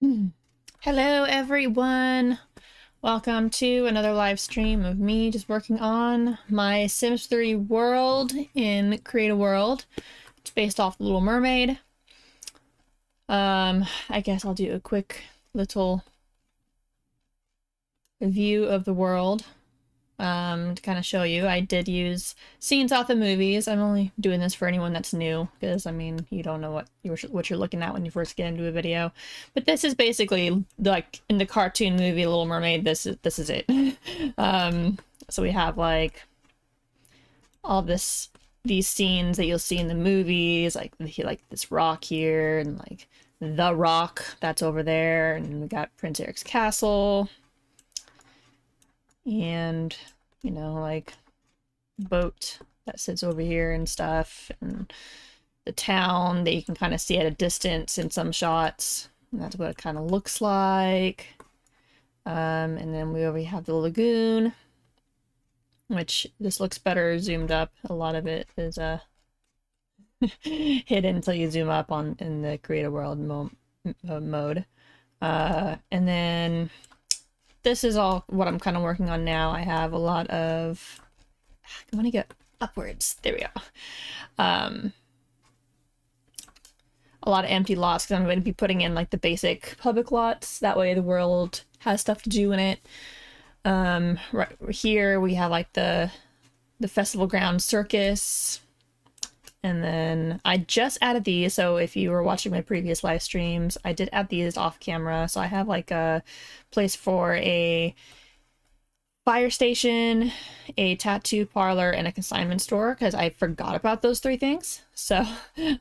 Hmm. Hello, everyone. Welcome to another live stream of me just working on my Sims 3 world in Create a World. It's based off Little Mermaid. I guess I'll do a quick little view of the world. To kind of show you. I did use scenes off the movies. I'm only doing this for anyone that's new, because I mean, you don't know what you're looking at when you first get into a video. But this is basically like in the cartoon movie Little Mermaid. This is it. So we have like all these scenes that you'll see in the movies, like this rock here, and like the rock that's over there, and we got Prince Eric's castle. And, you know, like boat that sits over here and stuff, and the town that you can kind of see at a distance in some shots. And that's what it kind of looks like. And then we have the lagoon, which this looks better zoomed up. A lot of it is hidden until you zoom up in the Create a World mode. And then this is all what I'm kind of working on now. I have a lot of... I want to get upwards. There we go. A lot of empty lots because I'm going to be putting in like the basic public lots. That way the world has stuff to do in it. Right here we have like the festival ground circus. And then I just added these, so if you were watching my previous live streams, I did add these off camera. So I have like a place for a fire station, a tattoo parlor, and a consignment store, because I forgot about those three things. So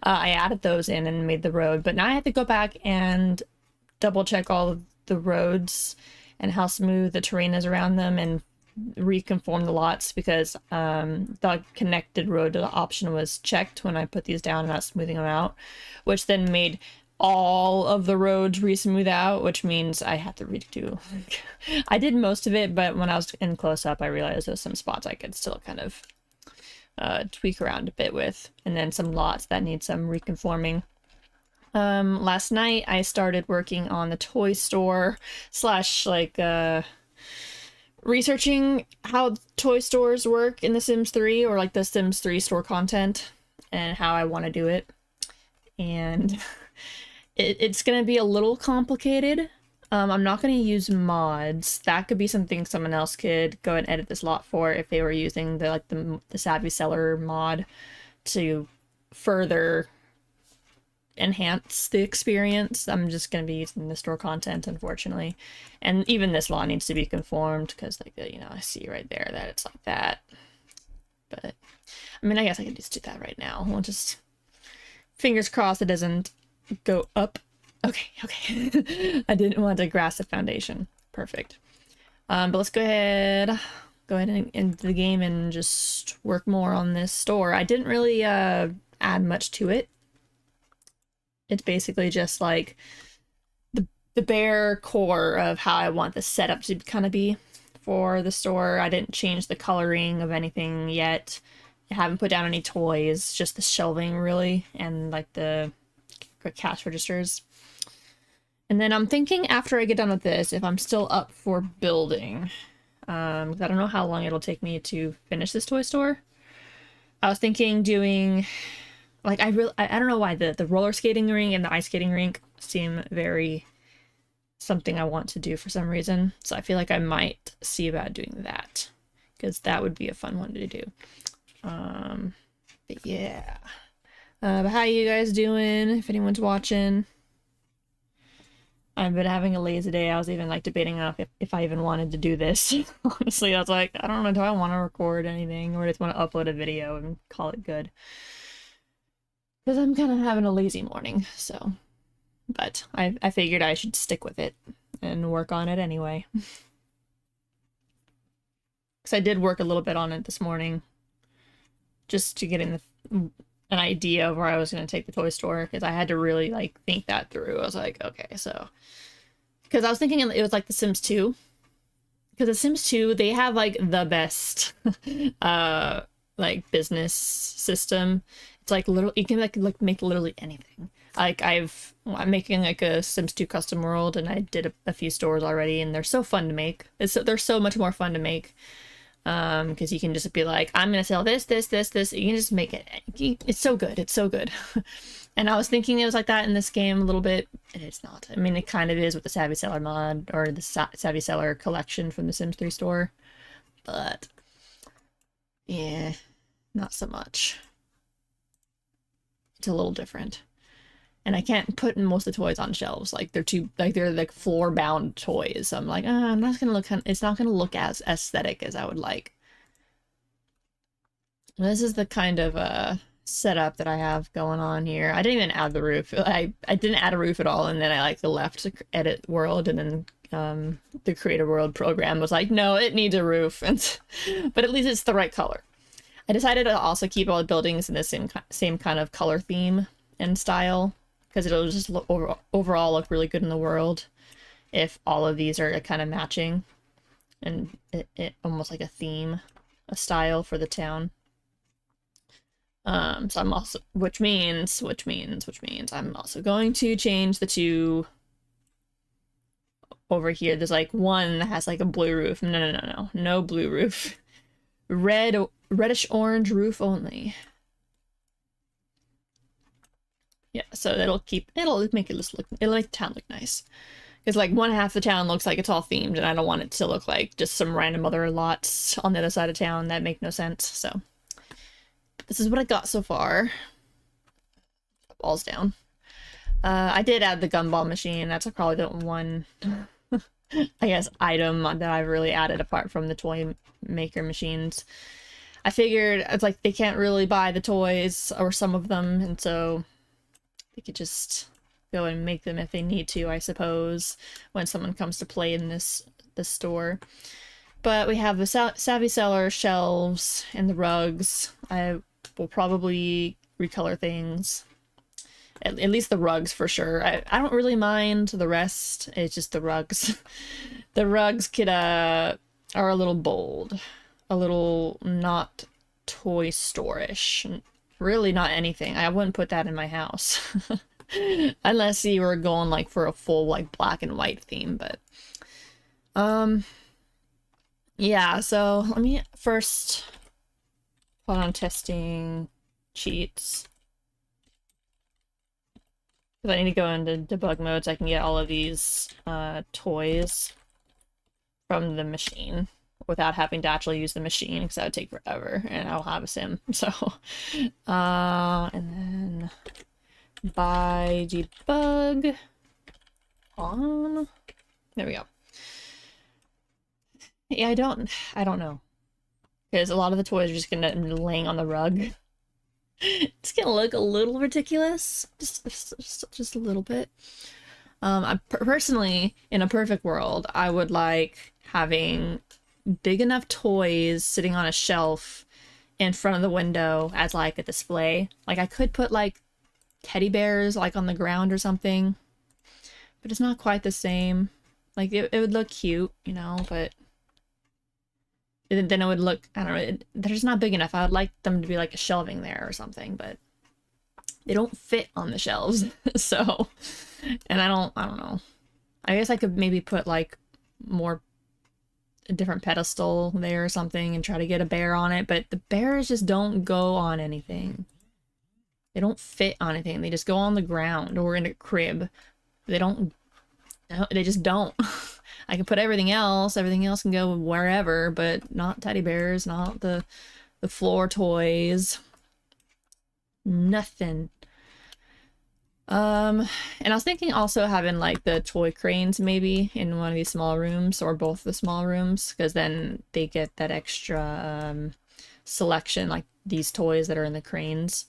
I added those in and made the road. But now I have to go back and double check all of the roads and how smooth the terrain is around them, and reconform the lots, because the connected road option was checked when I put these down and not smoothing them out, which then made all of the roads re-smooth out, which means I have to redo. I did most of it, but when I was in close-up I realized there's some spots I could still kind of tweak around a bit with, and then some lots that need some reconforming. Last night I started working on the toy store slash like researching how toy stores work in The Sims 3, or like the Sims 3 store content, and how I want to do it. And it's going to be a little complicated. I'm not going to use mods. That could be something someone else could go and edit this lot for if they were using the Savvy Seller mod to further enhance the experience. I'm just going to be using the store content, unfortunately. And even this law needs to be conformed, because like, you know, I see right there that it's like that. But I mean, I guess I could just do that right now. We'll just fingers crossed it doesn't go up. Okay. I didn't want to grass the foundation. Perfect. But let's go ahead and into the game and just work more on this store. I didn't really add much to it. It's basically just like the bare core of how I want the setup to kind of be for the store. I didn't change the coloring of anything yet. I haven't put down any toys, just the shelving really, and like the cash registers. And then I'm thinking after I get done with this, if I'm still up for building. I don't know how long it'll take me to finish this toy store. I was thinking doing... Like, I don't know why the roller skating ring and the ice skating rink seem very something I want to do for some reason. So I feel like I might see about doing that, because that would be a fun one to do. But yeah. But how you guys doing, if anyone's watching? I've been having a lazy day. I was even like debating if I even wanted to do this. Honestly, I was like, I don't know, do I want to record anything, or just want to upload a video and call it good? Because I'm kind of having a lazy morning, so. But I figured I should stick with it and work on it anyway. Because I did work a little bit on it this morning, just to get an idea of where I was going to take the toy store, because I had to really like think that through. I was like, okay, so. Because I was thinking it was like The Sims 2. Because The Sims 2, they have like the best like business system. It's like literally, you can like make literally anything. Like I'm making like a Sims 2 custom world, and I did a few stores already, and they're so fun to make. They're so much more fun to make. Because you can just be like, I'm gonna sell this, this, this, this. You can just make it. It's so good. It's so good. And I was thinking it was like that in this game a little bit, and it's not. I mean, it kind of is with the Savvy Seller mod or the Savvy Seller collection from the Sims 3 store, but yeah, not so much. It's a little different. And I can't put most of the toys on shelves. Like they're like floor bound toys. So I'm like, I'm not gonna look. It's not gonna look as aesthetic as I would like. This is the kind of setup that I have going on here. I didn't even add the roof. I didn't add a roof at all, and then I like left to edit world, and then the creative world program was like, no, it needs a roof, and but at least it's the right color. I decided to also keep all the buildings in the same kind of color theme and style, because it'll just look overall look really good in the world if all of these are kind of matching, and it almost like a theme, a style for the town. So I'm also, which means I'm also going to change the two over here. There's like one that has like a blue roof. No blue roof. Reddish orange roof only. Yeah, so it'll make it look, it'll make the town look nice. Because like one half of the town looks like it's all themed, and I don't want it to look like just some random other lots on the other side of town that make no sense. So this is what I got so far. Balls down. I did add the gumball machine. That's probably the one, I guess, item that I've really added apart from the toy maker machines. I figured it's like they can't really buy the toys, or some of them, and so they could just go and make them if they need to, I suppose, when someone comes to play in this store. But we have the Savvy Seller shelves and the rugs. I will probably recolor things. At least the rugs for sure. I don't really mind the rest. It's just the rugs. The rugs are a little bold. A little not toy store-ish. Really not anything. I wouldn't put that in my house. Unless you were going like for a full like black and white theme, but yeah, so let me first put on testing cheats. Because I need to go into debug mode so I can get all of these toys from the machine without having to actually use the machine, because that would take forever and I'll have a sim. So and then by debug on, there we go. Yeah, I don't know, because a lot of the toys are just gonna be laying on the rug. It's gonna look a little ridiculous, just a little bit. I personally, in a perfect world, I would like having big enough toys sitting on a shelf in front of the window as like a display. Like I could put like teddy bears like on the ground or something, but it's not quite the same. Like it would look cute, you know, but then it would look, I don't know, they're just not big enough. I would like them to be like a shelving there or something, but they don't fit on the shelves. So, and I don't know. I guess I could maybe put like a different pedestal there or something and try to get a bear on it, but the bears just don't go on anything. They don't fit on anything. They just go on the ground or in a crib. They just don't. I can put everything else can go wherever, but not teddy bears, not the floor toys. Nothing. And I was thinking also having like the toy cranes maybe in one of these small rooms, or both the small rooms, because then they get that extra selection, like these toys that are in the cranes.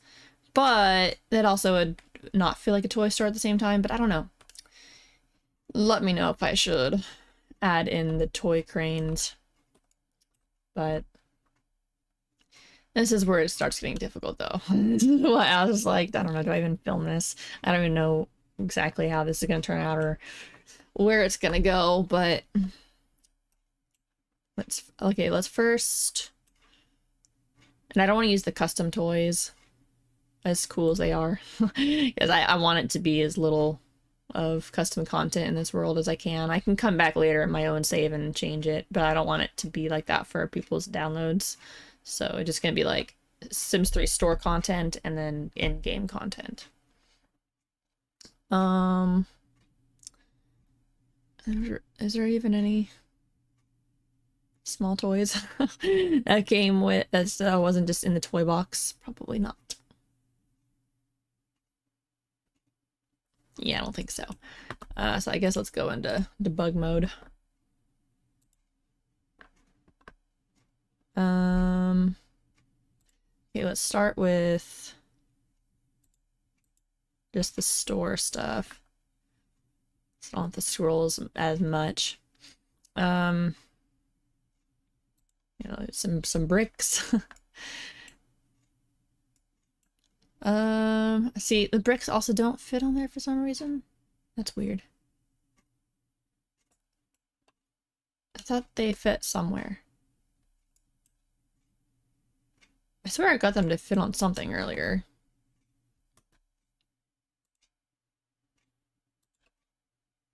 But that also would not feel like a toy store at the same time, but I don't know. Let me know if I should add in the toy cranes. But this is where it starts getting difficult, though. This is why I was like, I don't know, do I even film this? I don't even know exactly how this is going to turn out or where it's going to go, but let's first, and I don't want to use the custom toys. as cool as they are. Because I want it to be as little of custom content in this world as I can. I can come back later in my own save and change it, but I don't want it to be like that for people's downloads. So it's just gonna be like Sims 3 store content and then in-game content. Is there even any small toys that came with that wasn't just in the toy box? Probably not. Yeah, I don't think so. So I guess let's go into debug mode. Okay, let's start with just the store stuff. So I don't have to scroll as much. You know, some bricks. See, the bricks also don't fit on there for some reason. That's weird. I thought they fit somewhere. I swear I got them to fit on something earlier.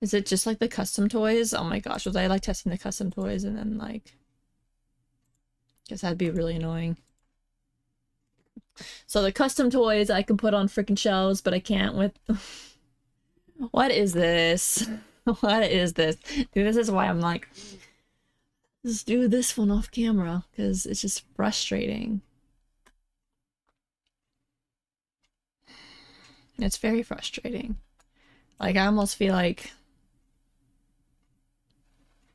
Is it just like the custom toys? Oh my gosh, was I like testing the custom toys and then like... Guess that'd be really annoying. So the custom toys I can put on freaking shelves, but I can't with... What is this? What is this? Dude, this is why I'm like... Let's do this one off camera, because it's just frustrating. It's very frustrating. Like, I almost feel like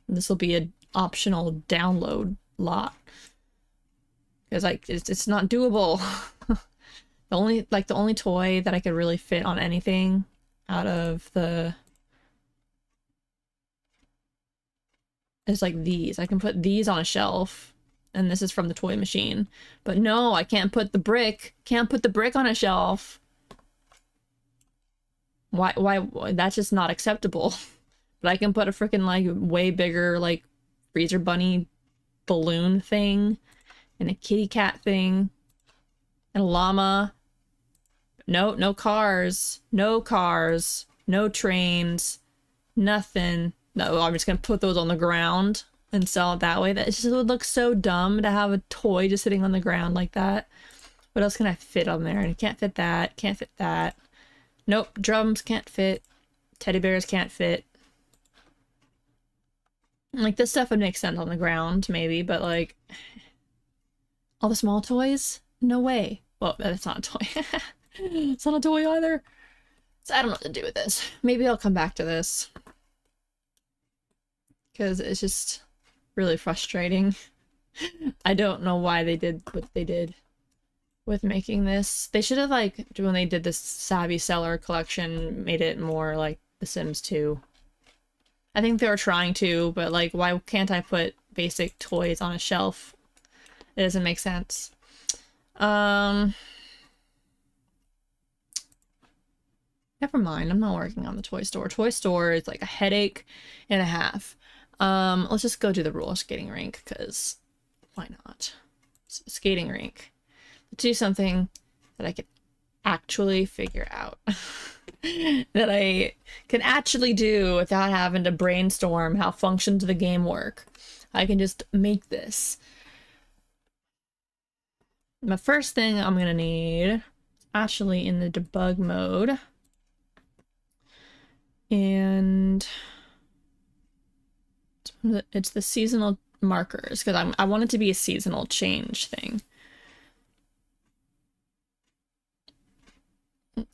this will be an optional download lot. Because, like, it's not doable. The only toy that I could really fit on anything out of the... is like these. I can put these on a shelf. And this is from the toy machine. But no, I can't put the brick. Can't put the brick on a shelf. Why that's just not acceptable. But I can put a freaking like way bigger like freezer bunny balloon thing and a kitty cat thing and a llama. No cars, no trains, nothing. No, I'm just gonna put those on the ground and sell it that way. That just would look so dumb to have a toy just sitting on the ground like that. What else can I fit on there? And can't fit that, can't fit that. Nope, drums can't fit. Teddy bears can't fit. Like, this stuff would make sense on the ground, maybe, but like... all the small toys? No way. Well, that's not a toy. It's not a toy either. So I don't know what to do with this. Maybe I'll come back to this. Because it's just really frustrating. I don't know why they did what they did with making this. They should have, like, when they did this Savvy Seller collection, made it more like The Sims 2. I think they were trying to, but, like, why can't I put basic toys on a shelf? It doesn't make sense. Never mind, I'm not working on the toy store. Toy store is like a headache and a half. Let's just go to the roller skating rink, because why not? Skating rink. Let's do something that I can actually figure out. That I can actually do without having to brainstorm how functions of the game work. I can just make this. The first thing I'm gonna need, actually in the debug mode, and it's the seasonal markers, because I want it to be a seasonal change thing.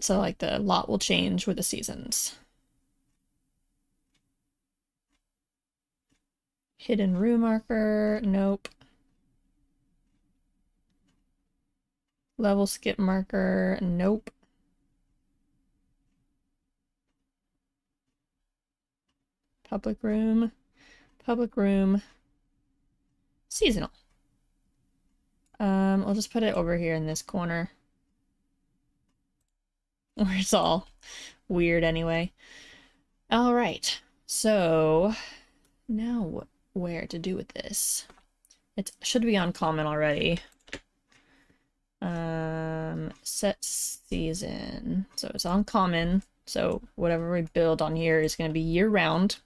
So like the lot will change with the seasons. Hidden room marker, nope. Level skip marker, nope. Public room, seasonal. I'll just put it over here in this corner. Where it's all weird anyway. Alright, so now where to do with this? It should be on common already. Set season. So it's on common. So whatever we build on here is going to be year round.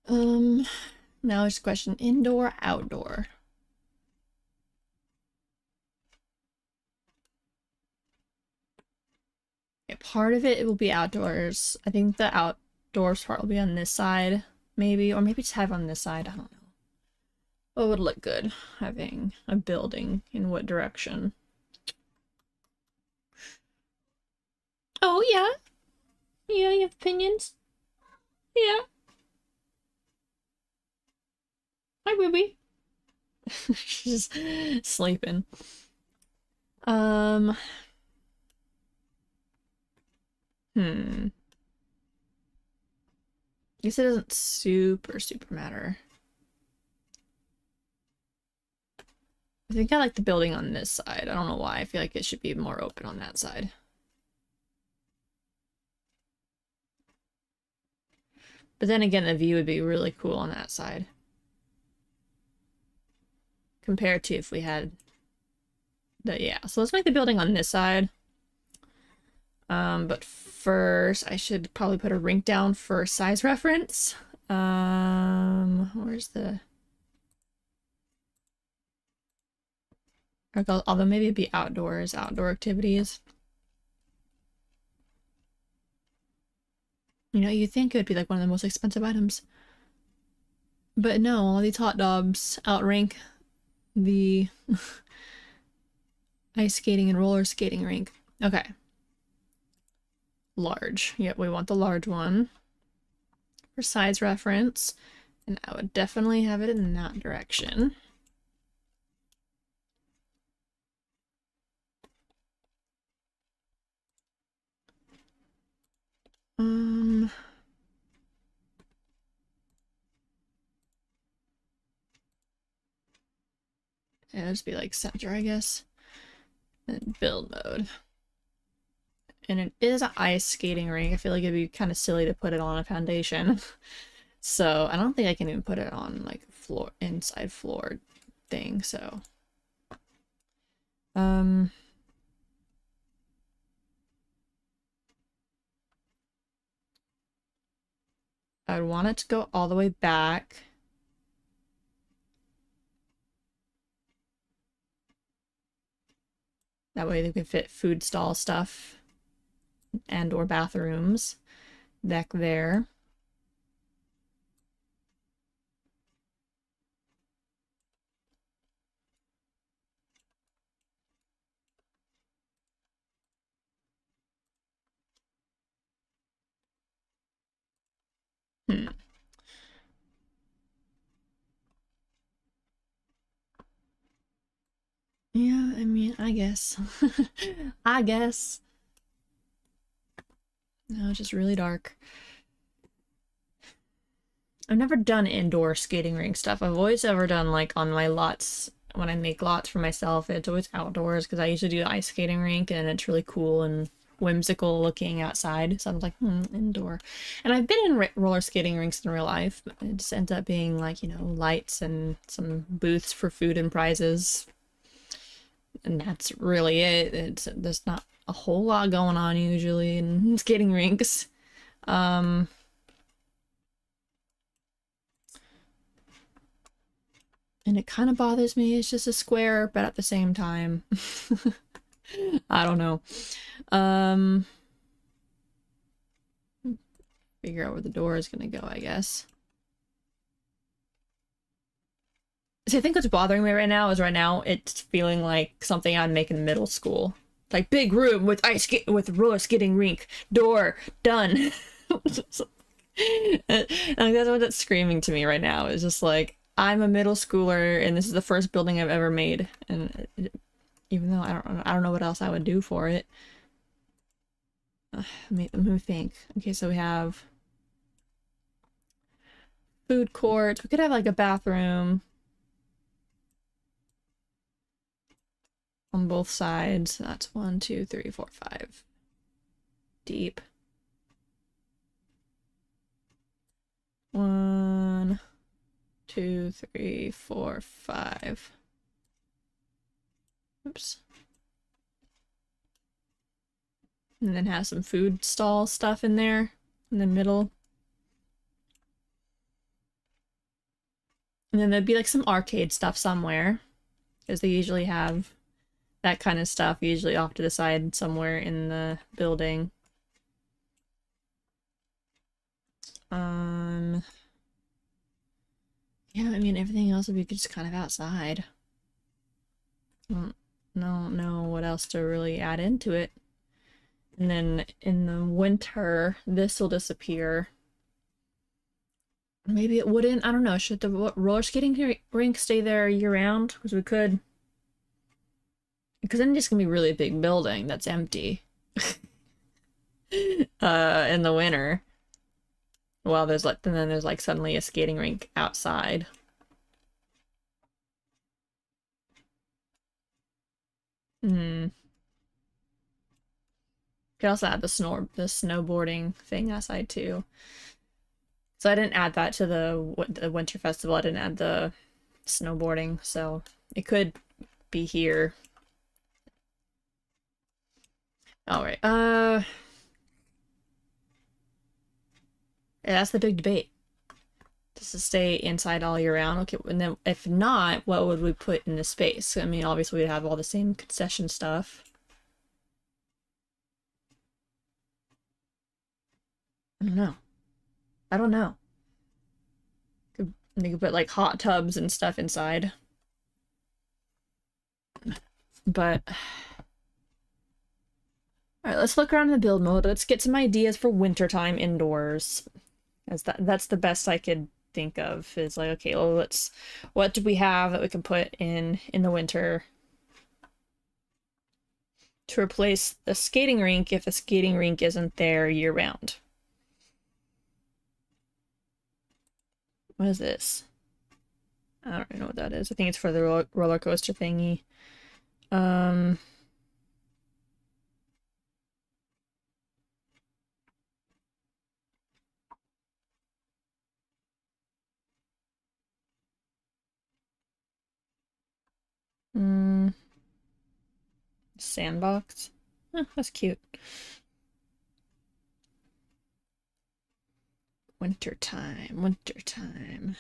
Now it's a question, indoor, outdoor. Okay, part of it will be outdoors. I think the outdoors part will be on this side, maybe, or maybe just have it on this side. I don't know. What would look good having a building in what direction? Oh, yeah. Yeah, you have opinions? Yeah. Hi, Ruby. She's sleeping. Hmm. Guess it doesn't super matter. I think I like the building on this side. I don't know why. I feel like it should be more open on that side. But then again, the view would be really cool on that side. Compared to if we had the, yeah. So let's make the building on this side. But first I should probably put a rink down for size reference. Where's the... Although maybe it'd be outdoors, outdoor activities. You know, you'd think it would be like one of the most expensive items. But no, all these hot dogs outrank the ice skating and roller skating rink. Okay. Large. Yep, we want the large one. For size reference. And I would definitely have it in that direction. It'll just be like center, I guess. And build mode. And it is an ice skating rink. I feel like it'd be kind of silly to put it on a foundation. So I don't think I can even put it on like floor, inside floor thing, so. I'd want it to go all the way back. That way they can fit food stall stuff and or bathrooms back there. Yeah, I mean, I guess. I guess. No, it's just really dark. I've never done indoor skating rink stuff. I've always ever done like on my lots, when I make lots for myself, it's always outdoors because I usually do the ice skating rink and it's really cool and whimsical looking outside. So I was like, indoor. And I've been in roller skating rinks in real life, but it just ends up being like, you know, lights and some booths for food and prizes. And that's really it. There's not a whole lot going on usually in skating rinks. And it kind of bothers me. It's just a square, but at the same time, I don't know. Figure out where the door is gonna go, I guess. See, I think what's bothering me right now is it's feeling like something I'd make in middle school. Like big room with with roller skating rink, door, done. And that's what it's screaming to me right now. It's just like I'm a middle schooler and this is the first building I've ever made, and even though I don't know what else I would do for it. Let me think. Okay, so we have food court. We could have like a bathroom on both sides. That's 1, 2, 3, 4, 5 deep. 1, 2, 3, 4, 5. Oops. And then have some food stall stuff in there in the middle. And then there'd be like some arcade stuff somewhere, because they usually have that kind of stuff usually off to the side somewhere in the building. Yeah, I mean, everything else would be just kind of outside. Don't know what else to really add into it. And then in the winter, this will disappear. Maybe it wouldn't. I don't know. Should the roller skating rink stay there year-round? Because we could. Because then it's gonna be a really big building that's empty. In the winter. Well, there's like, and then there's like suddenly a skating rink outside. Hmm. Could also add the snowboarding thing outside too. So I didn't add that to the winter festival. I didn't add the snowboarding, so it could be here. All right. Yeah, that's the big debate. Does it stay inside all year round? Okay, and then if not, what would we put in the space? I mean, obviously we'd have all the same concession stuff. I don't know. I don't know. They could put like hot tubs and stuff inside. But all right, let's look around in the build mode. Let's get some ideas for wintertime indoors. As that's the best I could think of is like, okay, well, what do we have that we can put in the winter to replace the skating rink if the skating rink isn't there year round? What is this? I don't really know what that is. I think it's for the roller coaster thingy. Sandbox. Oh, that's cute. Wintertime, wintertime.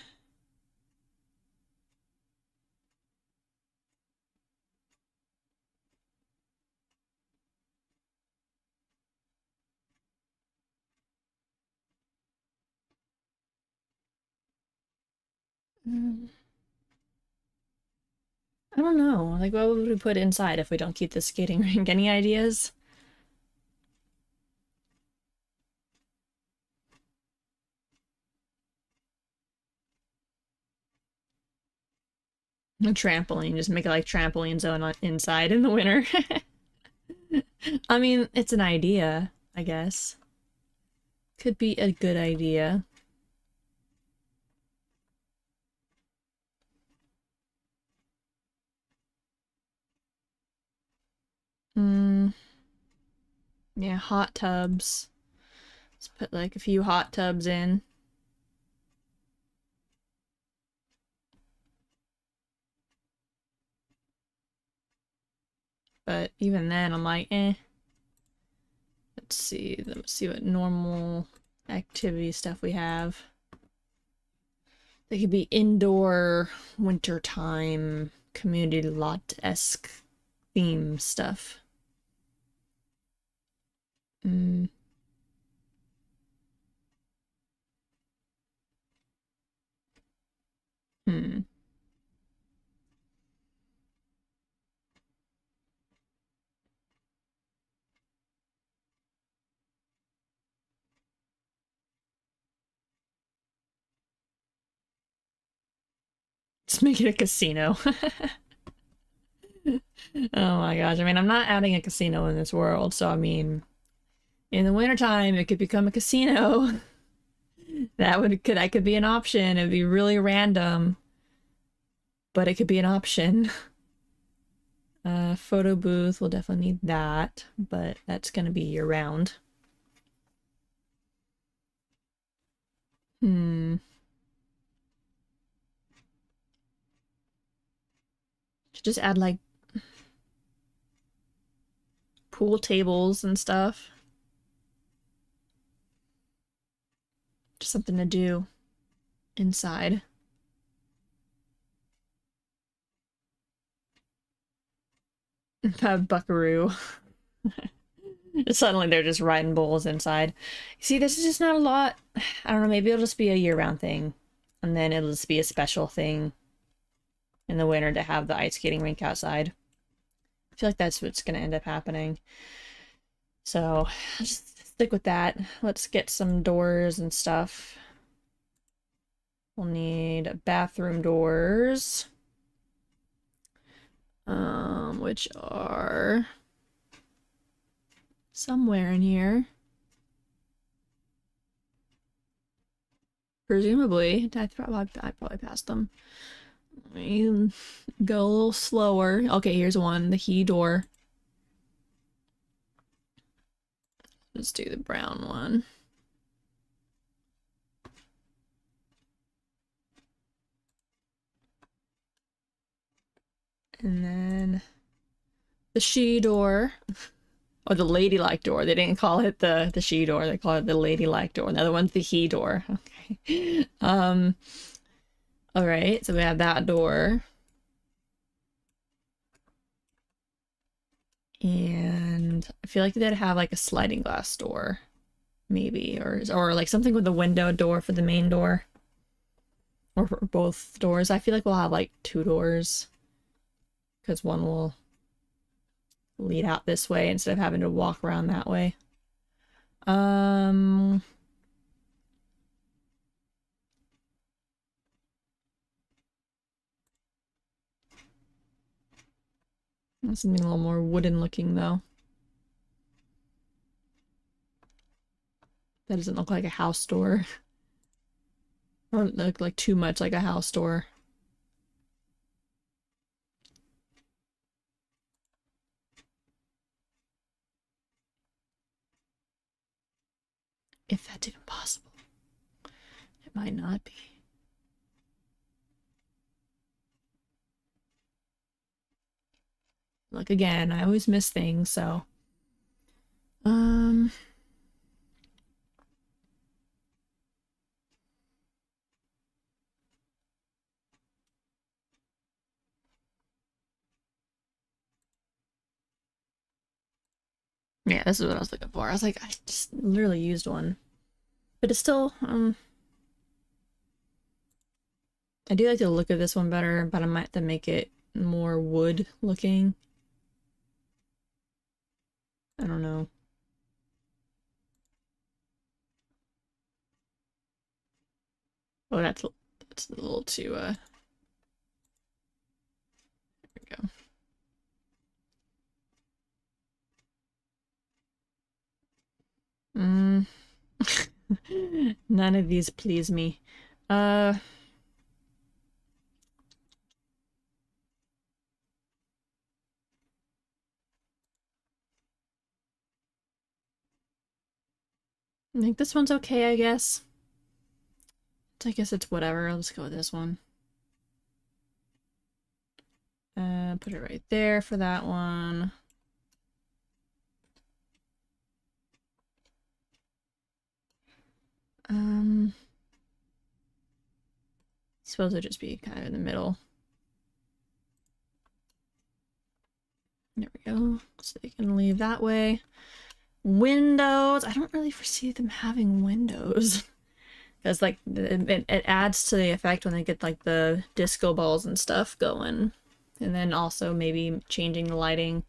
I don't know. Like, what would we put inside if we don't keep the skating rink? Any ideas? A trampoline. Just make it like trampoline zone inside in the winter. I mean, it's an idea, I guess. Could be a good idea. Yeah, hot tubs. Let's put like a few hot tubs in. But even then, I'm like, eh. Let's see what normal activity stuff we have. They could be indoor, wintertime, community lot-esque theme stuff. Hmm. Let's make it a casino. Oh my gosh. I mean, I'm not adding a casino in this world, so I mean, in the wintertime, it could become a casino. That could be an option. It'd be really random, but it could be an option. Photo booth, we'll definitely need that, but that's gonna be year round. Should just add like cool tables and stuff. Just something to do inside. Buckaroo. Suddenly they're just riding bulls inside. See, this is just not a lot. I don't know, maybe it'll just be a year-round thing. And then it'll just be a special thing in the winter to have the ice skating rink outside. I feel like that's what's going to end up happening. So, just stick with that. Let's get some doors and stuff. We'll need bathroom doors. Which are somewhere in here. Presumably. I probably passed them. Let me go a little slower. Okay, here's one. The he door. Let's do the brown one. And then the she door. Or the ladylike door. They didn't call it the she door. They call it the ladylike door. And the other one's the he door. Okay. All right. So we have that door. And I feel like they'd have like a sliding glass door, maybe, or like something with a window door for the main door, or for both doors. I feel like we'll have like 2 doors, because one will lead out this way instead of having to walk around that way. Something a little more wooden looking though. That doesn't look like a house door. Or look like too much like a house door. If that's even possible. It might not be. Look, again, I always miss things, so. Yeah, this is what I was looking for. I was like, I just literally used one. But it's still, I do like the look of this one better, but I might have to make it more wood looking. I don't know. Oh, that's a little too, there we go. None of these please me. I think this one's okay, I guess. I guess it's whatever. I'll just go with this one. Put it right there for that one. Suppose it'd just be kind of in the middle. There we go. So they can leave that way. Windows. I don't really foresee them having windows. Because like it adds to the effect when they get like the disco balls and stuff going. And then also maybe changing the lighting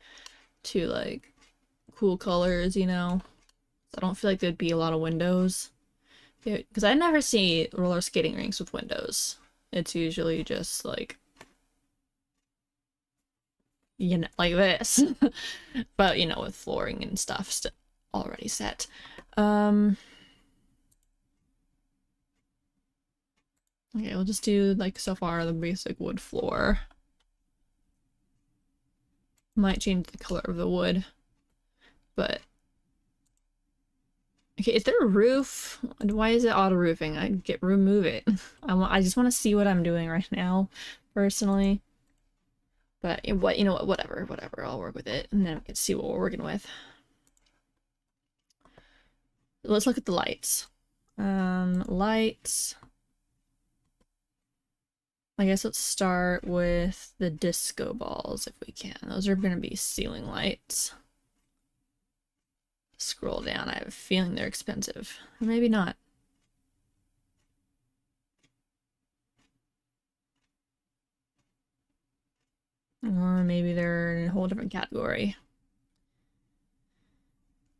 to like cool colors, you know. I don't feel like there'd be a lot of windows. Because I never see roller skating rinks with windows. It's usually just like, you know, like this. But, you know, with flooring and stuff already set. Okay, we'll just do, like, so far the basic wood floor. Might change the color of the wood. But... okay, is there a roof? Why is it auto roofing? I get remove it. I just want to see what I'm doing right now, personally. But what, you know what, whatever, I'll work with it, and then we can see what we're working with. Let's look at the lights. Lights. I guess let's start with the disco balls if we can. Those are gonna be ceiling lights. Scroll down, I have a feeling they're expensive. Or maybe not. Or maybe they're in a whole different category.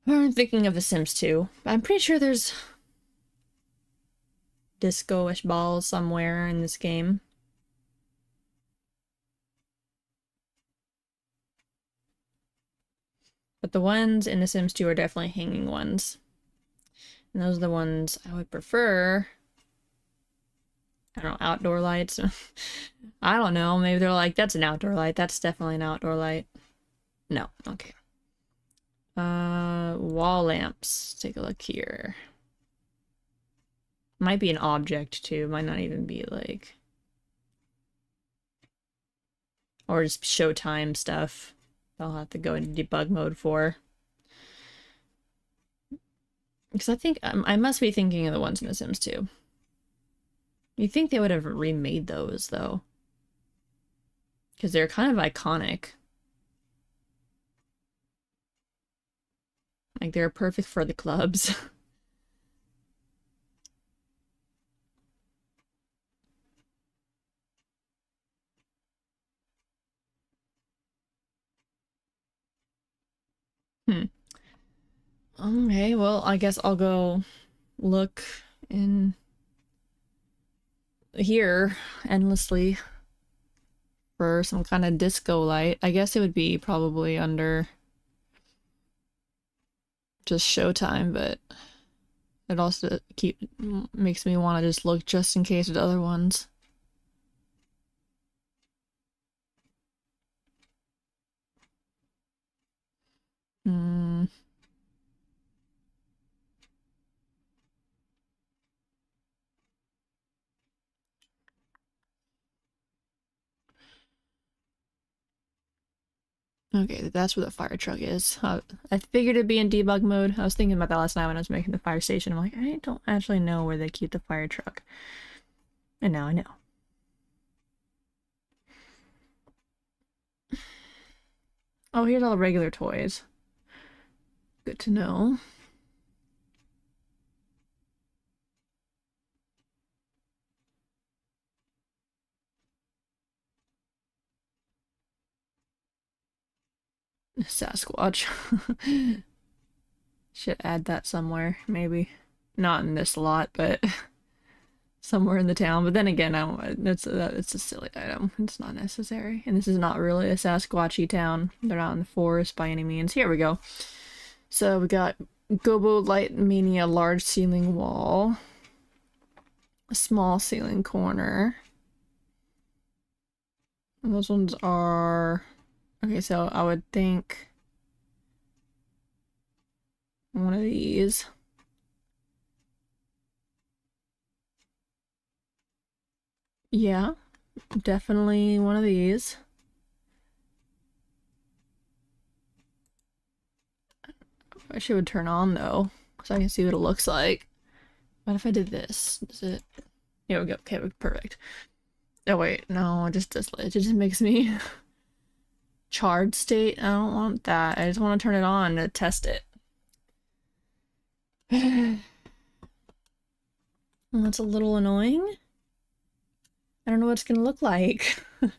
I'm thinking of The Sims 2. I'm pretty sure there's disco-ish balls somewhere in this game. But the ones in The Sims 2 are definitely hanging ones. And those are the ones I would prefer. I don't know, outdoor lights. I don't know, maybe they're like, that's an outdoor light. That's definitely an outdoor light. No, okay. Wall lamps. Take a look here. Might be an object too, might not even be like... Or just Showtime stuff. I'll have to go into debug mode for. Because I think, I must be thinking of the ones in The Sims 2. You'd think they would have remade those, though. Because they're kind of iconic. Like, they're perfect for the clubs. Okay, well, I guess I'll go look in here endlessly for some kind of disco light. I guess it would be probably under just Showtime, but it also makes me want to just look just in case at other ones. Okay, that's where the fire truck is. I figured it'd be in debug mode. I was thinking about that last night when I was making the fire station. I'm like, I don't actually know where they keep the fire truck. And now I know. Oh, here's all the regular toys. Good to know. Sasquatch. Should add that somewhere, maybe. Not in this lot, but somewhere in the town. But then again, I don't, it's a silly item. It's not necessary. And this is not really a Sasquatchy town. They're not in the forest by any means. Here we go. So we got Gobo Light Mania large ceiling wall. A small ceiling corner. And those ones are... Okay, so I would think one of these. Yeah, definitely one of these. I wish it would turn on though, so I can see what it looks like. What if I did this? Is it? Here we go. Okay, perfect. Oh wait, no, it just makes me charred state. I don't want that. I just want to turn it on to test it. Well, that's a little annoying. I don't know what it's gonna look like. I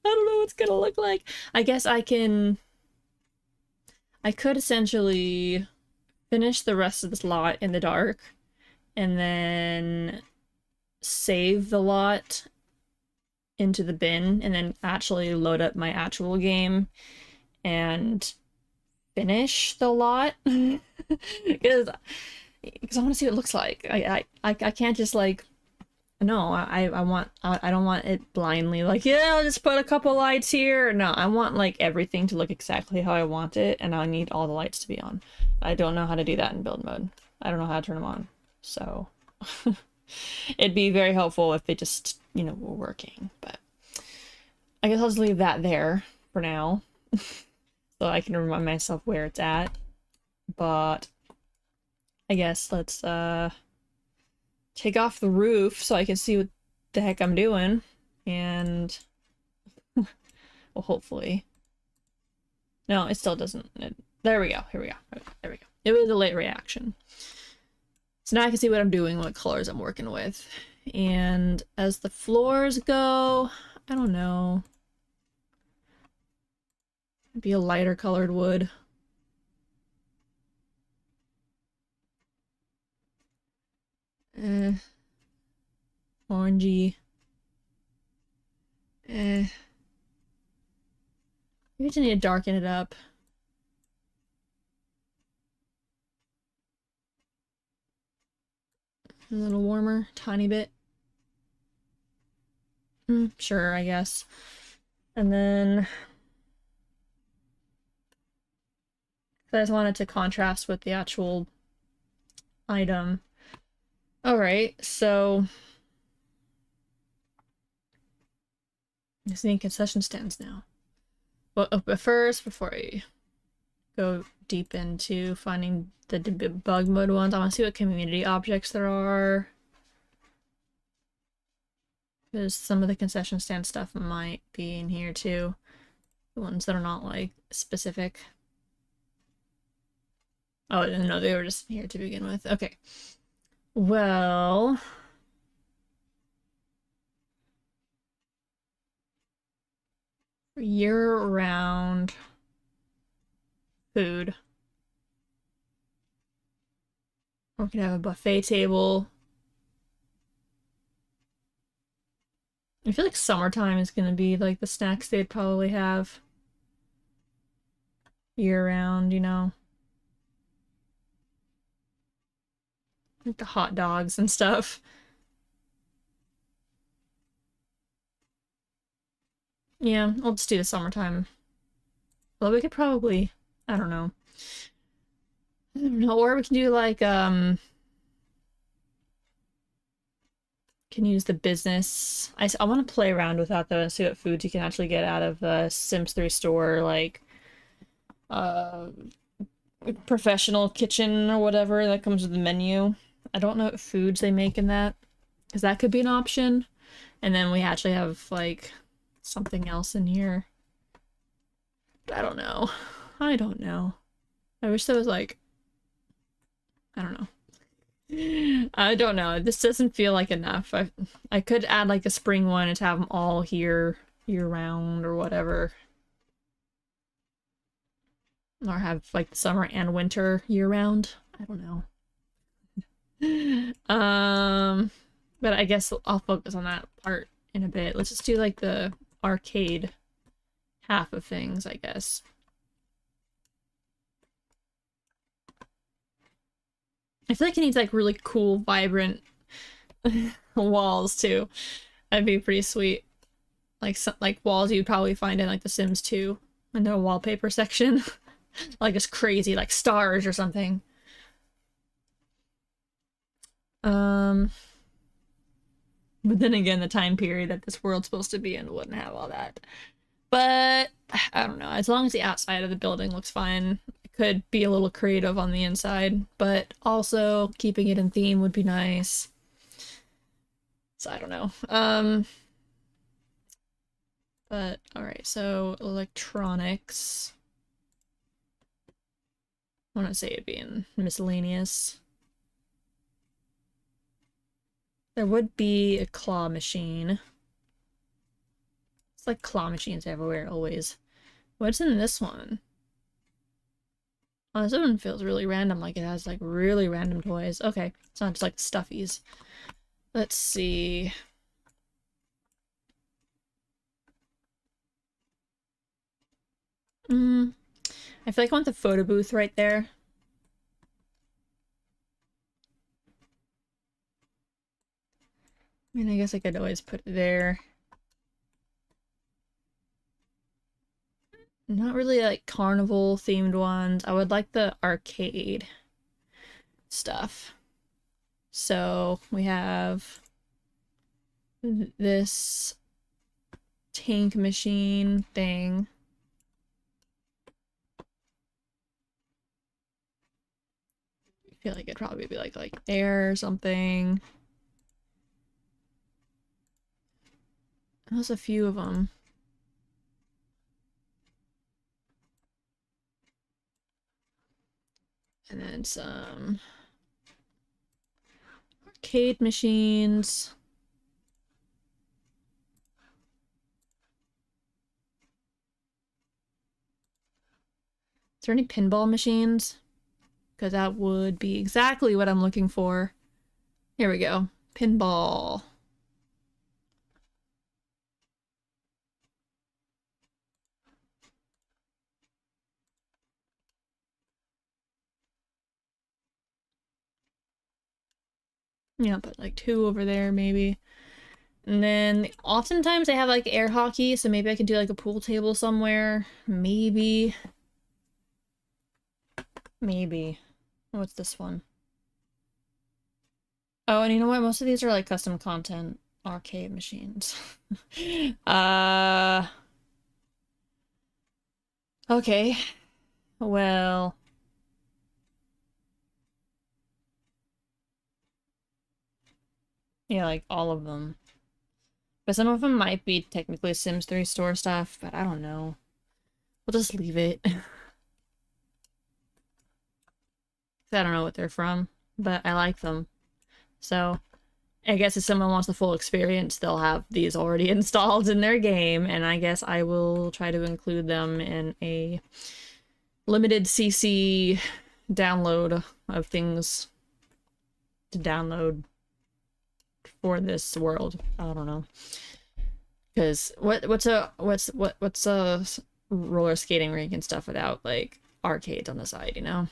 don't know what it's gonna look like. I guess I could essentially finish the rest of this lot in the dark and then save the lot into the bin and then actually load up my actual game and finish the lot because I want to see what it looks like. I can't just like no, I don't want it blindly like, yeah, I'll just put a couple lights here. No, I want like everything to look exactly how I want it, and I need all the lights to be on. I don't know how to do that in build mode. I don't know how to turn them on. So it'd be very helpful if they just, you know, were working, but I guess I'll just leave that there for now. So I can remind myself where it's at. But I guess let's take off the roof so I can see what the heck I'm doing. And well, hopefully. No, it still doesn't. There we go. Here we go. There we go. It was a late reaction. So now I can see what I'm doing, what colors I'm working with. And as the floors go, I don't know. Maybe a lighter colored wood. Orangey. Maybe I just need to darken it up. A little warmer, tiny bit. Sure, I guess. And then I just wanted to contrast with the actual item. Alright, so I just need concession stands now. But first, before I go deep into finding the debug mode ones, I want to see what community objects there are. Because some of the concession stand stuff might be in here too. The ones that are not like specific. Oh, no, they were just here to begin with. Okay. Well, year-round food. Or we can have a buffet table. I feel like summertime is gonna be like the snacks they'd probably have year-round, you know? Like the hot dogs and stuff. Yeah, I'll just do the summertime. Well, we could probably, I don't know. I don't know, or we can do like, can use the business. I want to play around with that though and see what foods you can actually get out of the Sims 3 store, like, professional kitchen or whatever that comes with the menu. I don't know what foods they make in that, because that could be an option. And then we actually have, like, something else in here. But I don't know. I don't know. I wish there was, like, I don't know. I don't know. This doesn't feel like enough. I could add, like, a spring one and have them all here year-round or whatever. Or have, like, summer and winter year-round. I don't know. But I guess I'll focus on that part in a bit. Let's just do like the arcade half of things, I guess. I feel like it needs like really cool, vibrant walls too. That'd be pretty sweet. Like walls you'd probably find in like The Sims 2 in the wallpaper section. Like it's crazy, like stars or something. But then again, the time period that this world's supposed to be in wouldn't have all that. But, I don't know, as long as the outside of the building looks fine, it could be a little creative on the inside, but also keeping it in theme would be nice. So I don't know. But, alright, so electronics. I want to say it'd be in miscellaneous. There would be a claw machine. It's like claw machines everywhere, always. What's in this one? Oh, this one feels really random, like it has like really random toys. Okay, it's not just like stuffies. Let's see. I feel like I want the photo booth right there. I mean, I guess I could always put it there. Not really like carnival themed ones. I would like the arcade stuff. So we have this tank machine thing. I feel like it'd probably be like air or something. There's a few of them. And then some arcade machines. Is there any pinball machines? Because that would be exactly what I'm looking for. Here we go. Pinball. Yeah, but like 2 over there maybe. And then oftentimes they have like air hockey, so maybe I could do like a pool table somewhere. Maybe. Maybe. What's this one? Oh, and you know what? Most of these are like custom content arcade machines. uh okay. Well, yeah, like all of them. But some of them might be technically Sims 3 store stuff, but I don't know. We'll just leave it. I don't know what they're from, but I like them. So, I guess if someone wants the full experience, they'll have these already installed in their game, and I guess I will try to include them in a limited CC download of things to download for this world. I don't know. Because what's a roller skating rink and stuff without like arcades on the side, you know?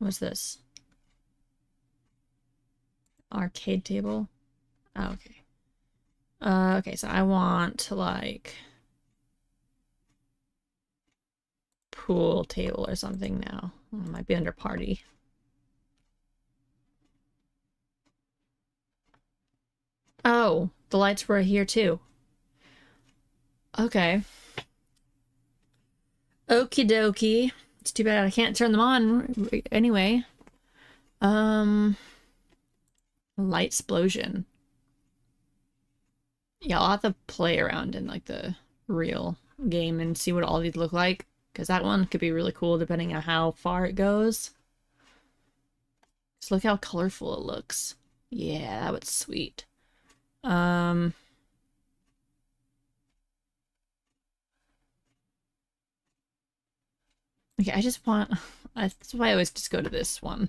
What's this? Arcade table? Oh, okay. Okay, so I want like pool table or something now. It might be under party. Oh, the lights were here too. Okay. Okie dokie. It's too bad I can't turn them on anyway. Light explosion. Yeah, I'll have to play around in like the real game and see what all these look like, because that one could be really cool depending on how far it goes. Just look how colorful it looks. Yeah, that was sweet. Okay, I just want... That's why I always just go to this one.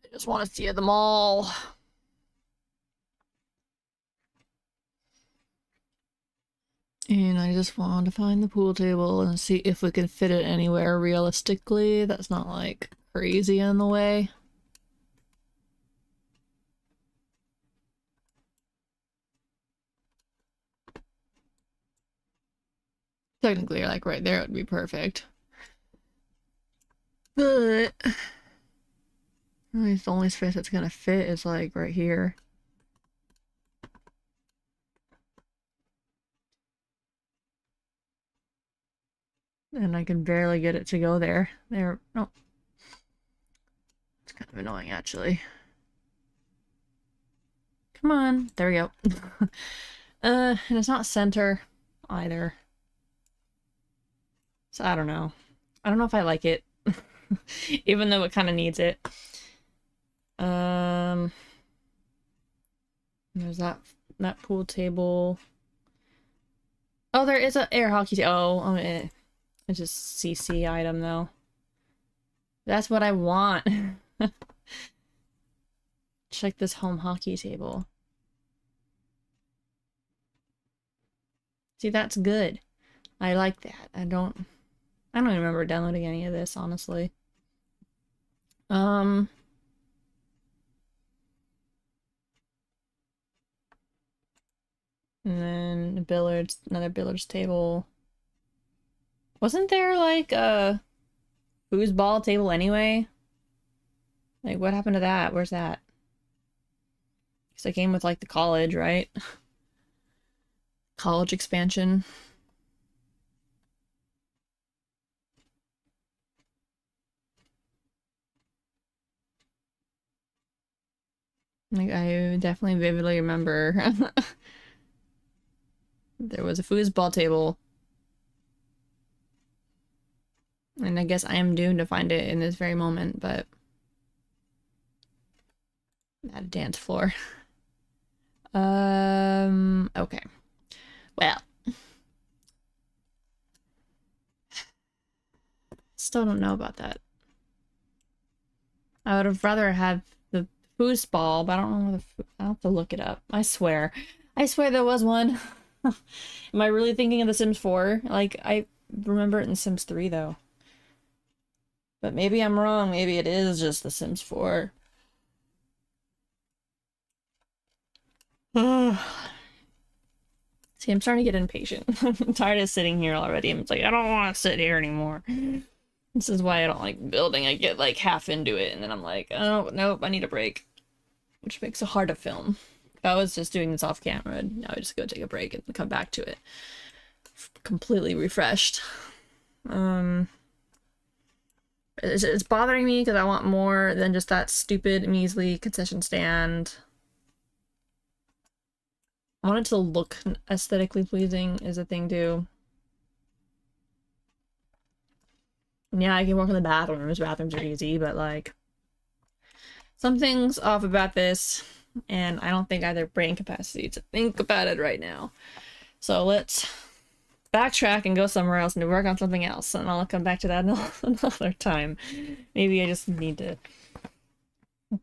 I just want to see them all. And I just want to find the pool table and see if we can fit it anywhere realistically. That's not like crazy in the way. Technically, like right there would be perfect. But the only space that's gonna fit is like right here. And I can barely get it to go there. There, no. It's kind of annoying actually. Come on, there we go. And it's not center either. So I don't know. I don't know if I like it. Even though it kind of needs it. There's that pool table. Oh, there is an air hockey it's just CC item though. That's what I want. Check this home hockey table. See, that's good. I like that. I don't even remember downloading any of this, honestly. And then billiards, another billiards table. Wasn't there like a foosball table anyway? Like, what happened to that? Where's that? Because I came with, like, the college, right? College expansion. Like, I definitely vividly remember there was a foosball table. And I guess I am doomed to find it in this very moment, but... At a dance floor. Okay. Well. Still don't know about that. I would have rather had the foosball, but I don't know where I'll have to look it up. I swear. I swear there was one. Am I really thinking of The Sims 4? Like, I remember it in Sims 3, though. But maybe I'm wrong. Maybe it is just The Sims 4. See, I'm starting to get impatient. I'm tired of sitting here already. I'm like, I don't want to sit here anymore. This is why I don't like building. I get like half into it and then I'm like, oh, nope, I need a break. Which makes it hard to film. If I was just doing this off camera, I would just go take a break and come back to it. Completely refreshed. It's bothering me because I want more than just that stupid, measly concession stand. I want it to look aesthetically pleasing is a thing too. Yeah, I can work on the bathrooms. Bathrooms are easy, but like something's off about this, and I don't think I have the brain capacity to think about it right now. So let's backtrack and go somewhere else and work on something else, and I'll come back to that another time. Maybe I just need to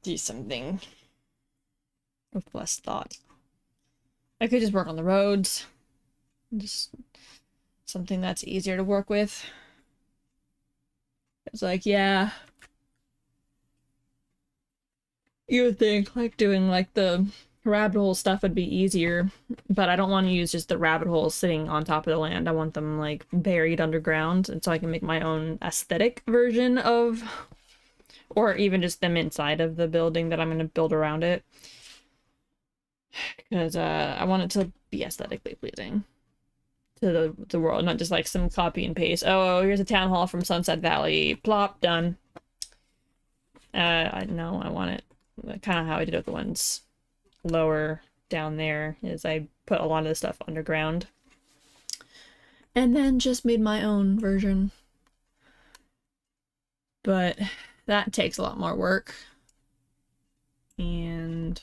do something with less thought. I could just work on the roads. Just something that's easier to work with. It's like, yeah. You would think like doing like the rabbit hole stuff would be easier, but I don't want to use just the rabbit holes sitting on top of the land. I want them like buried underground, and so I can make my own aesthetic version of, or even just them inside of the building that I'm going to build around it. Because I want it to be aesthetically pleasing to the world, not just like some copy and paste. Oh, here's a town hall from Sunset Valley. Plop, done. I know I want it kind of how I did with the ones lower down there, is I put a lot of the stuff underground and then just made my own version. But that takes a lot more work. And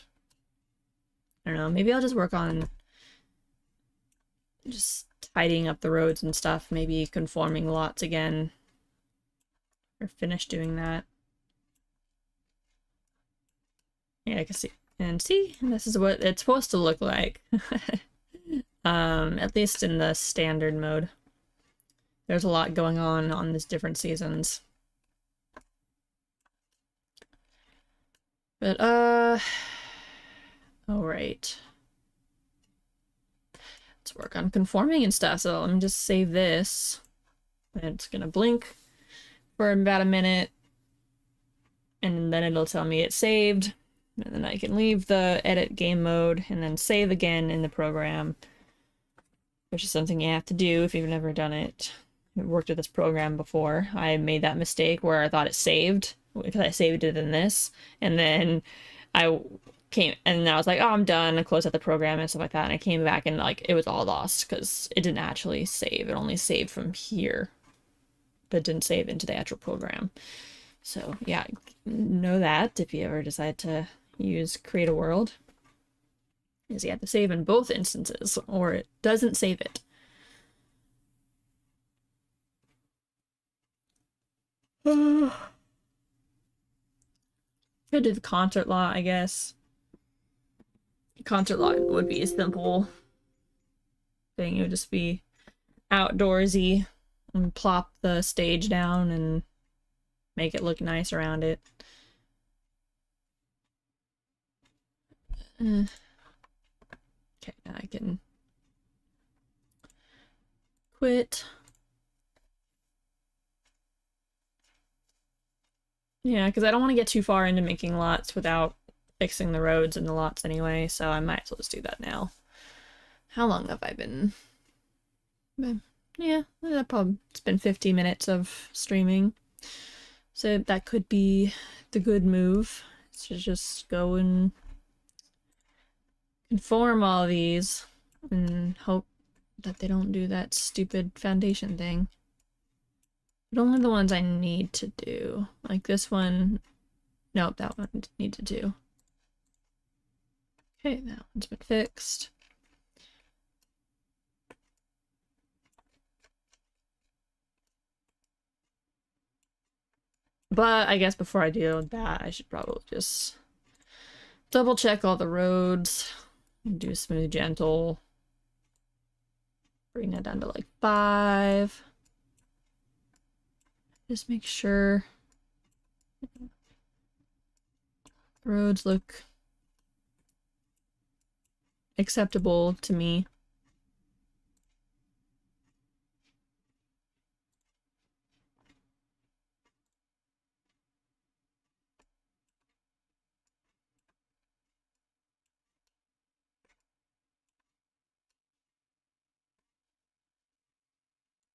I don't know, maybe I'll just work on just tidying up the roads and stuff, maybe conforming lots again, or finish doing that. Yeah, I can see. And see, this is what it's supposed to look like. At least in the standard mode. There's a lot going on these different seasons. But, alright. Let's work on conforming and stuff. So let me just save this. And it's gonna blink for about a minute. And then it'll tell me it's saved. And then I can leave the edit game mode and then save again in the program. Which is something you have to do if you've never done it. I've worked with this program before. I made that mistake where I thought it saved because I saved it in this, and then I came and I was like, oh, I'm done. I closed out the program and stuff like that, and I came back and like it was all lost because it didn't actually save. It only saved from here, but it didn't save into the actual program. So yeah, know that if you ever decide to use Create a World, is you have to save in both instances or it doesn't save it. Could do the concert lot, I guess. Concert lot would be a simple thing. It would just be outdoorsy and plop the stage down and make it look nice around it. Okay, now I can quit. Yeah, because I don't want to get too far into making lots without fixing the roads and the lots anyway, so I might as well just do that now. How long have I been? Yeah, probably it's been 50 minutes of streaming. So that could be the good move. To just go and conform all these and hope that they don't do that stupid foundation thing. But only the ones I need to do. Like this one. Nope, that one need to do. Okay, that one's been fixed. But I guess before I do that, I should probably just double check all the roads and do smooth gentle. Bring that down to like 5. Just make sure the roads look acceptable to me.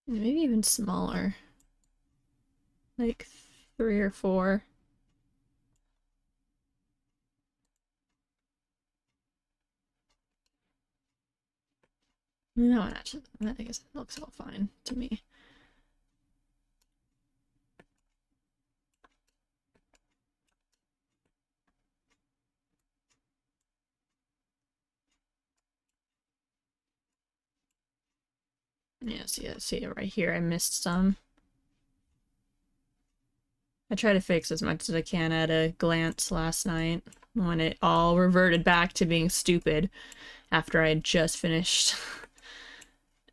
Maybe even smaller. Like 3 or 4. No, actually, I guess it looks all fine to me. Yeah, see it right here. I missed some. I try to fix as much as I can at a glance last night when it all reverted back to being stupid after I had just finished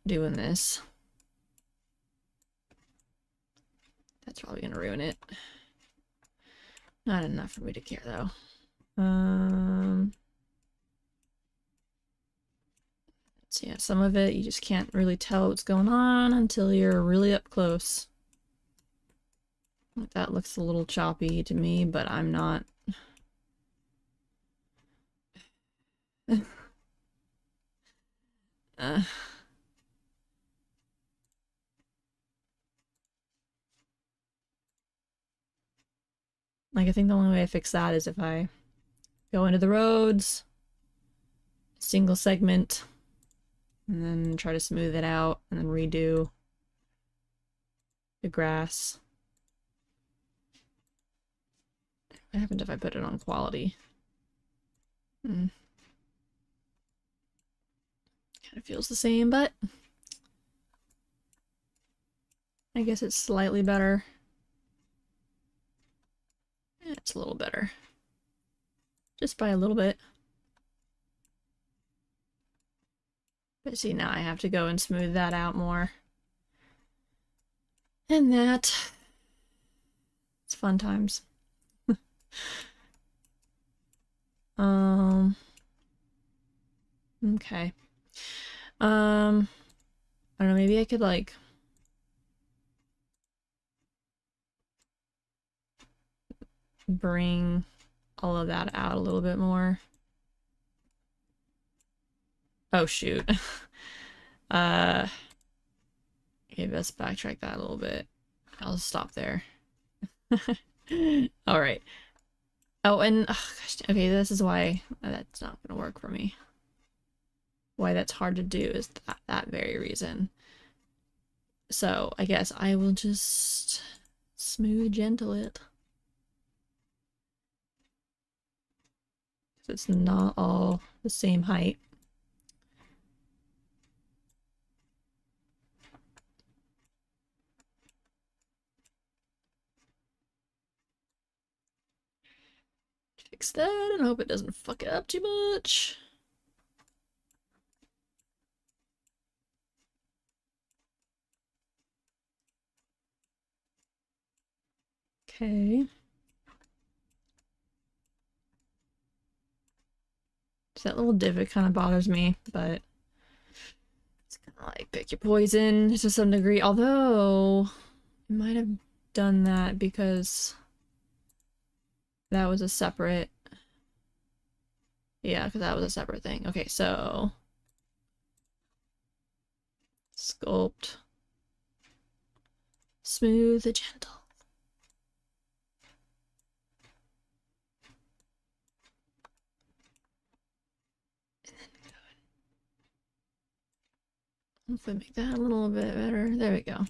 doing this. That's probably gonna ruin it. Not enough for me to care though. So yeah, some of it you just can't really tell what's going on until you're really up close. Like that looks a little choppy to me, but I'm not. Like I think the only way I fix that is if I go into the roads, single segment, and then try to smooth it out, and then redo the grass. What happens if I put it on quality? Kind of feels the same, but I guess it's slightly better. It's a little better. Just by a little bit. But see, now I have to go and smooth that out more. And that... It's fun times. Okay. I don't know, maybe I could, like... bring all of that out a little bit more. Oh, shoot. Okay, let's backtrack that a little bit. I'll stop there. Alright. Oh, and gosh, okay, this is why that's not gonna work for me. Why that's hard to do is that very reason. So I guess I will just smooth gentle it. It's not all the same height. Fix that and hope it doesn't fuck it up too much. Okay. So that little divot kind of bothers me, but it's kind of like pick your poison to some degree. Although, I might have done that because That was a separate... Yeah, because that was a separate thing. Okay, so... Sculpt. Smooth and gentle. Hopefully make that a little bit better. There we go.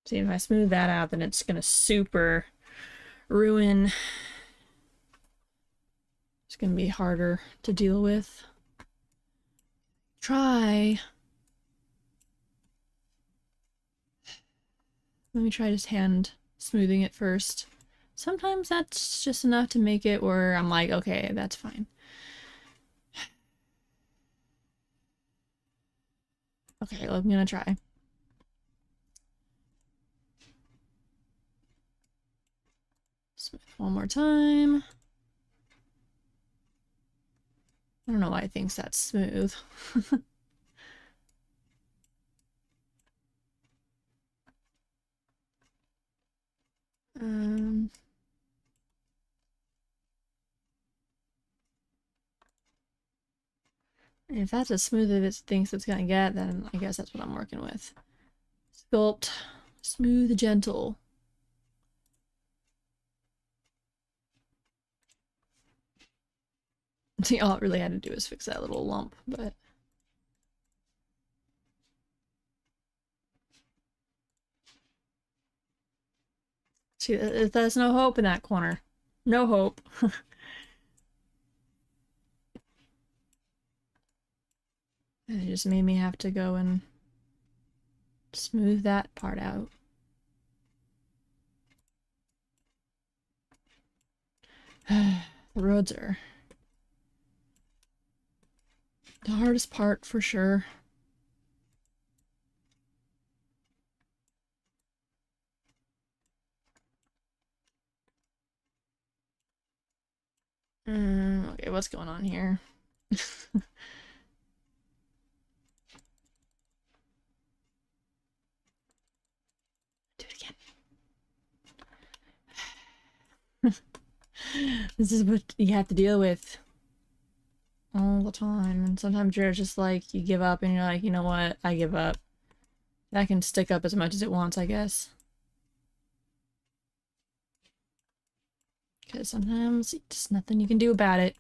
See, if I smooth that out, then it's gonna super ruin. It's gonna be harder to deal with. Try. Let me try just hand smoothing it first. Sometimes that's just enough to make it where I'm like, okay, that's fine. Okay, I'm gonna try. Smooth one more time. I don't know why it thinks that's smooth. um, if that's as smooth as it thinks it's gonna get, then I guess that's what I'm working with. Sculpt, smooth, gentle. See, all it really had to do is fix that little lump, but... See, there's no hope in that corner. No hope. It just made me have to go and smooth that part out. The roads are the hardest part for sure. Okay, what's going on here? Do it again. This is what you have to deal with all the time. And sometimes you're just like, you give up and you're like, you know what? I give up. That can stick up as much as it wants, I guess. Because sometimes there's nothing you can do about it.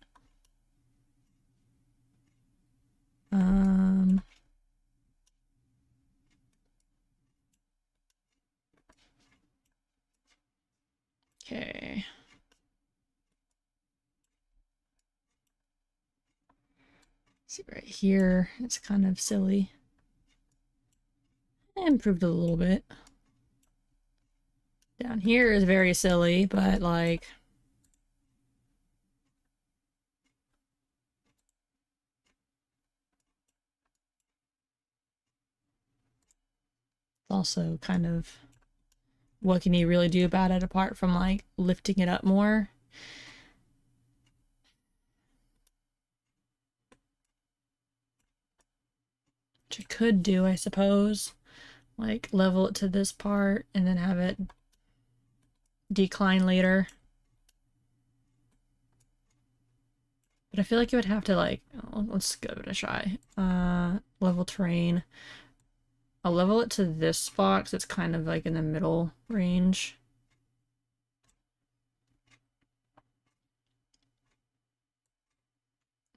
Okay. See right here, it's kind of silly. I improved a little bit. Down here is very silly, but like... also kind of... what can you really do about it apart from like lifting it up more? Which I could do, I suppose. Like level it to this part and then have it decline later. But I feel like you would have to like, oh, let's give it a try. Level terrain. I'll level it to this spot because it's kind of like in the middle range.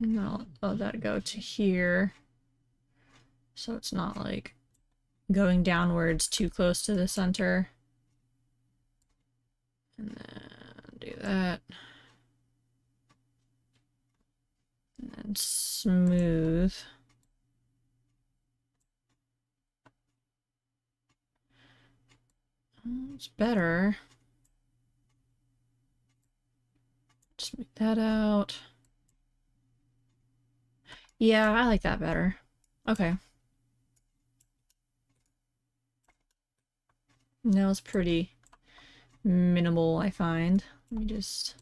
And I'll let that go to here. So it's not like going downwards too close to the center. And then do that. And then smooth. It's better. Smooth that out. Yeah, I like that better. Okay. That was pretty minimal, I find. Let me just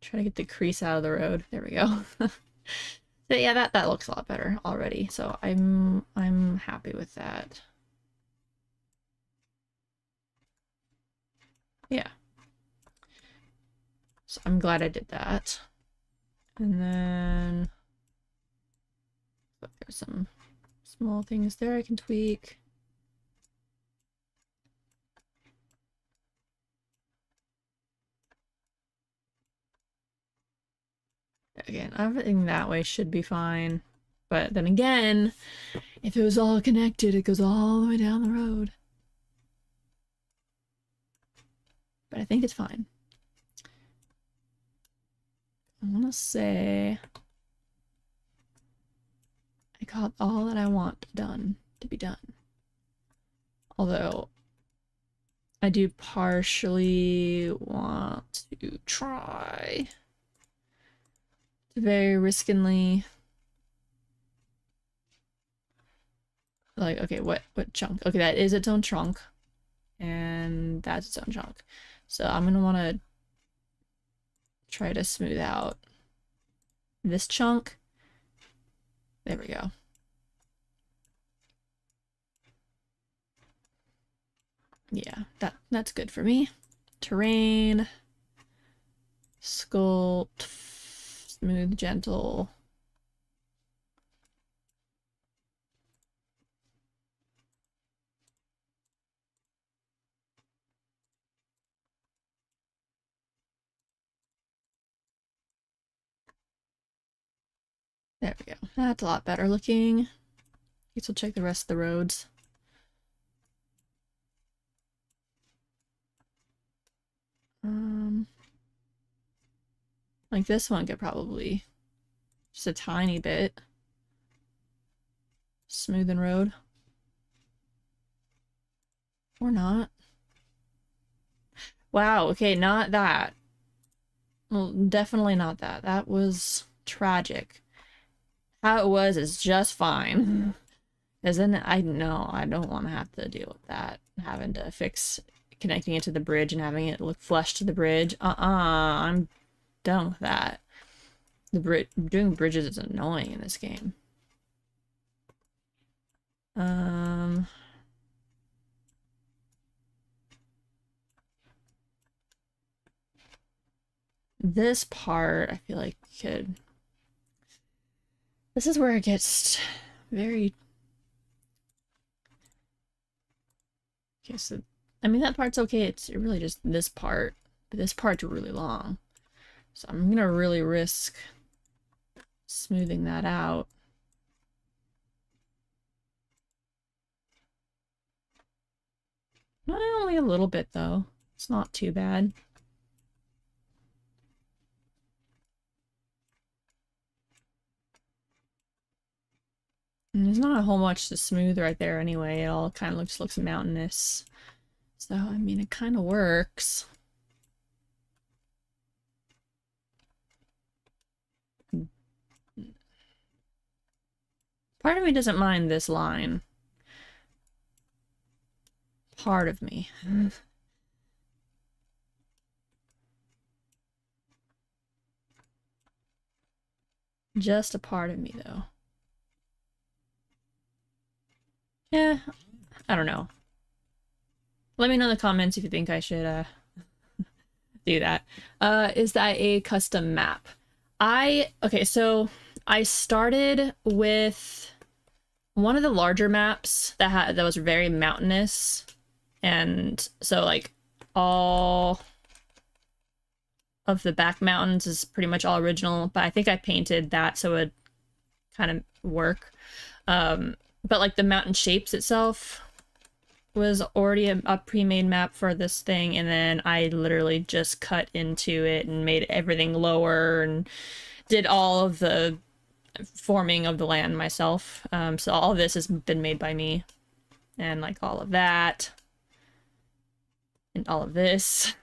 try to get the crease out of the road. There we go. So yeah, that looks a lot better already. So I'm happy with that. Yeah. So I'm glad I did that. And then there's some small things there I can tweak. Again, everything that way should be fine. But then again, if it was all connected, it goes all the way down the road. But I think it's fine. I want to say I got all that I want done to be done. Although I do partially want to try to very riskingly, like, okay, what chunk? Okay, that is its own chunk, and that's its own chunk. So I'm gonna want to try to smooth out this chunk. There we go. Yeah, that's good for me. Terrain, sculpt, smooth, gentle. There we go. That's a lot better looking. Guess we'll check the rest of the roads. Like this one could probably just a tiny bit smoothen road. Or not. Wow, okay, not that. Well, definitely not that. That was tragic. How it was is just fine. Because then I know I don't want to have to deal with that. Having to fix connecting it to the bridge and having it look flush to the bridge. I'm done with that. Doing bridges is annoying in this game. This part I feel like could. This is where it gets very. Okay, so I mean that part's okay. It's really just this part, but this part's really long. So I'm gonna really risk smoothing that out. Not only a little bit though. It's not too bad. And there's not a whole much to smooth right there anyway. It all kind of looks mountainous. So, I mean, it kind of works. Part of me doesn't mind this line. Part of me. Just a part of me, though. Yeah, I don't know. Let me know in the comments if you think I should do that. Is that a custom map? Okay, so I started with one of the larger maps that was very mountainous, and so like all of the back mountains is pretty much all original, but I think I painted that so it would kind of work. But like the mountain shapes itself was already a pre-made map for this thing, and then I literally just cut into it and made everything lower and did all of the forming of the land myself. So all of this has been made by me, and like all of that and all of this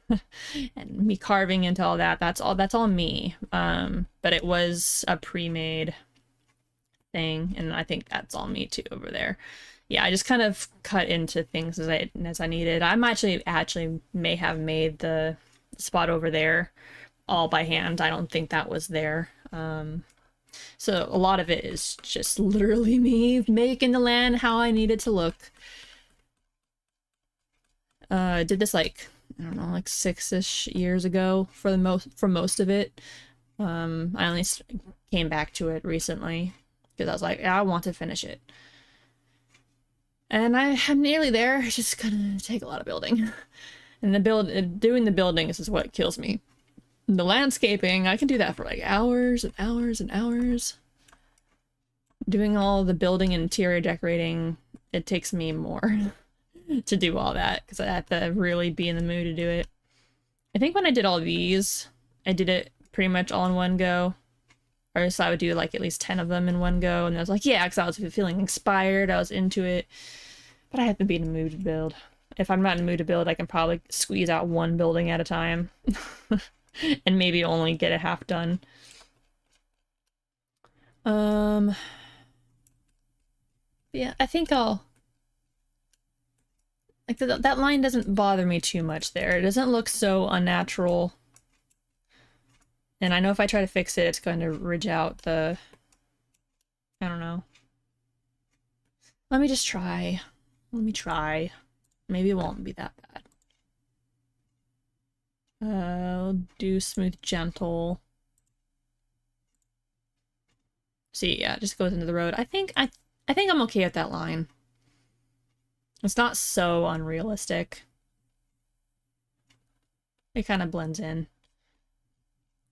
and me carving into all that, that's all me. But it was a pre-made thing, and I think that's all me too over there. Yeah, I just kind of cut into things as I needed. I'm actually may have made the spot over there all by hand. I don't think that was there. So a lot of it is just literally me making the land how I need it to look. I did this like, I don't know, like 6-ish years ago for most of it. I only came back to it recently because I was like, I want to finish it. And I'm nearly there. It's just gonna take a lot of building. And doing the buildings is what kills me. The landscaping, I can do that for like hours and hours and hours. Doing all the building and interior decorating, it takes me more to do all that because I have to really be in the mood to do it. I think when I did all these, I did it pretty much all in one go. Or so I would do like at least 10 of them in one go. And I was like, yeah, because I was feeling inspired. I was into it. But I have to be in the mood to build. If I'm not in the mood to build, I can probably squeeze out one building at a time. And maybe only get it half done. Yeah, I think I'll... Like, that line doesn't bother me too much there. It doesn't look so unnatural. And I know if I try to fix it, it's going to ridge out the... I don't know. Let me just try. Let me try. Maybe it won't be that bad. I'll do smooth gentle. See, yeah, it just goes into the road. I think I'm okay with that line. It's not so unrealistic. It kind of blends in.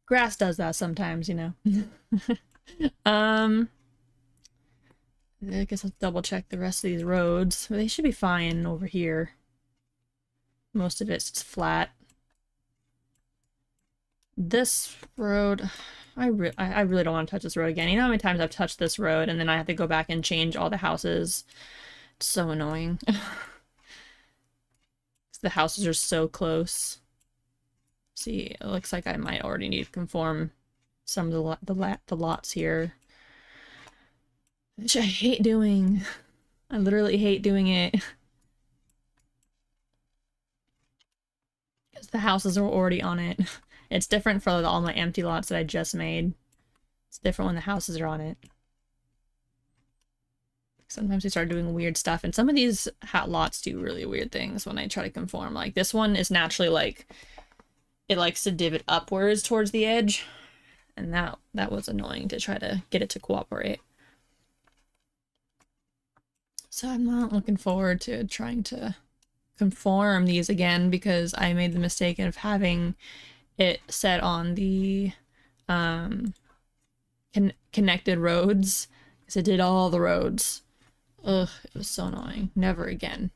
Grass does that sometimes, you know. I guess I'll double check the rest of these roads. They should be fine over here. Most of it's just flat. This road, I really don't want to touch this road again. You know how many times I've touched this road and then I have to go back and change all the houses? It's so annoying. The houses are so close. See, it looks like I might already need to conform some of the lots here. Which I hate doing. I literally hate doing it. Because the houses are already on it. It's different for all my empty lots that I just made. It's different when the houses are on it. Sometimes they start doing weird stuff, and some of these lots do really weird things when I try to conform. Like, this one is naturally, like, it likes to divot upwards towards the edge, and that was annoying to try to get it to cooperate. So I'm not looking forward to trying to conform these again, because I made the mistake of having it set on the connected roads, because it did all the roads. Ugh, it was so annoying. Never again.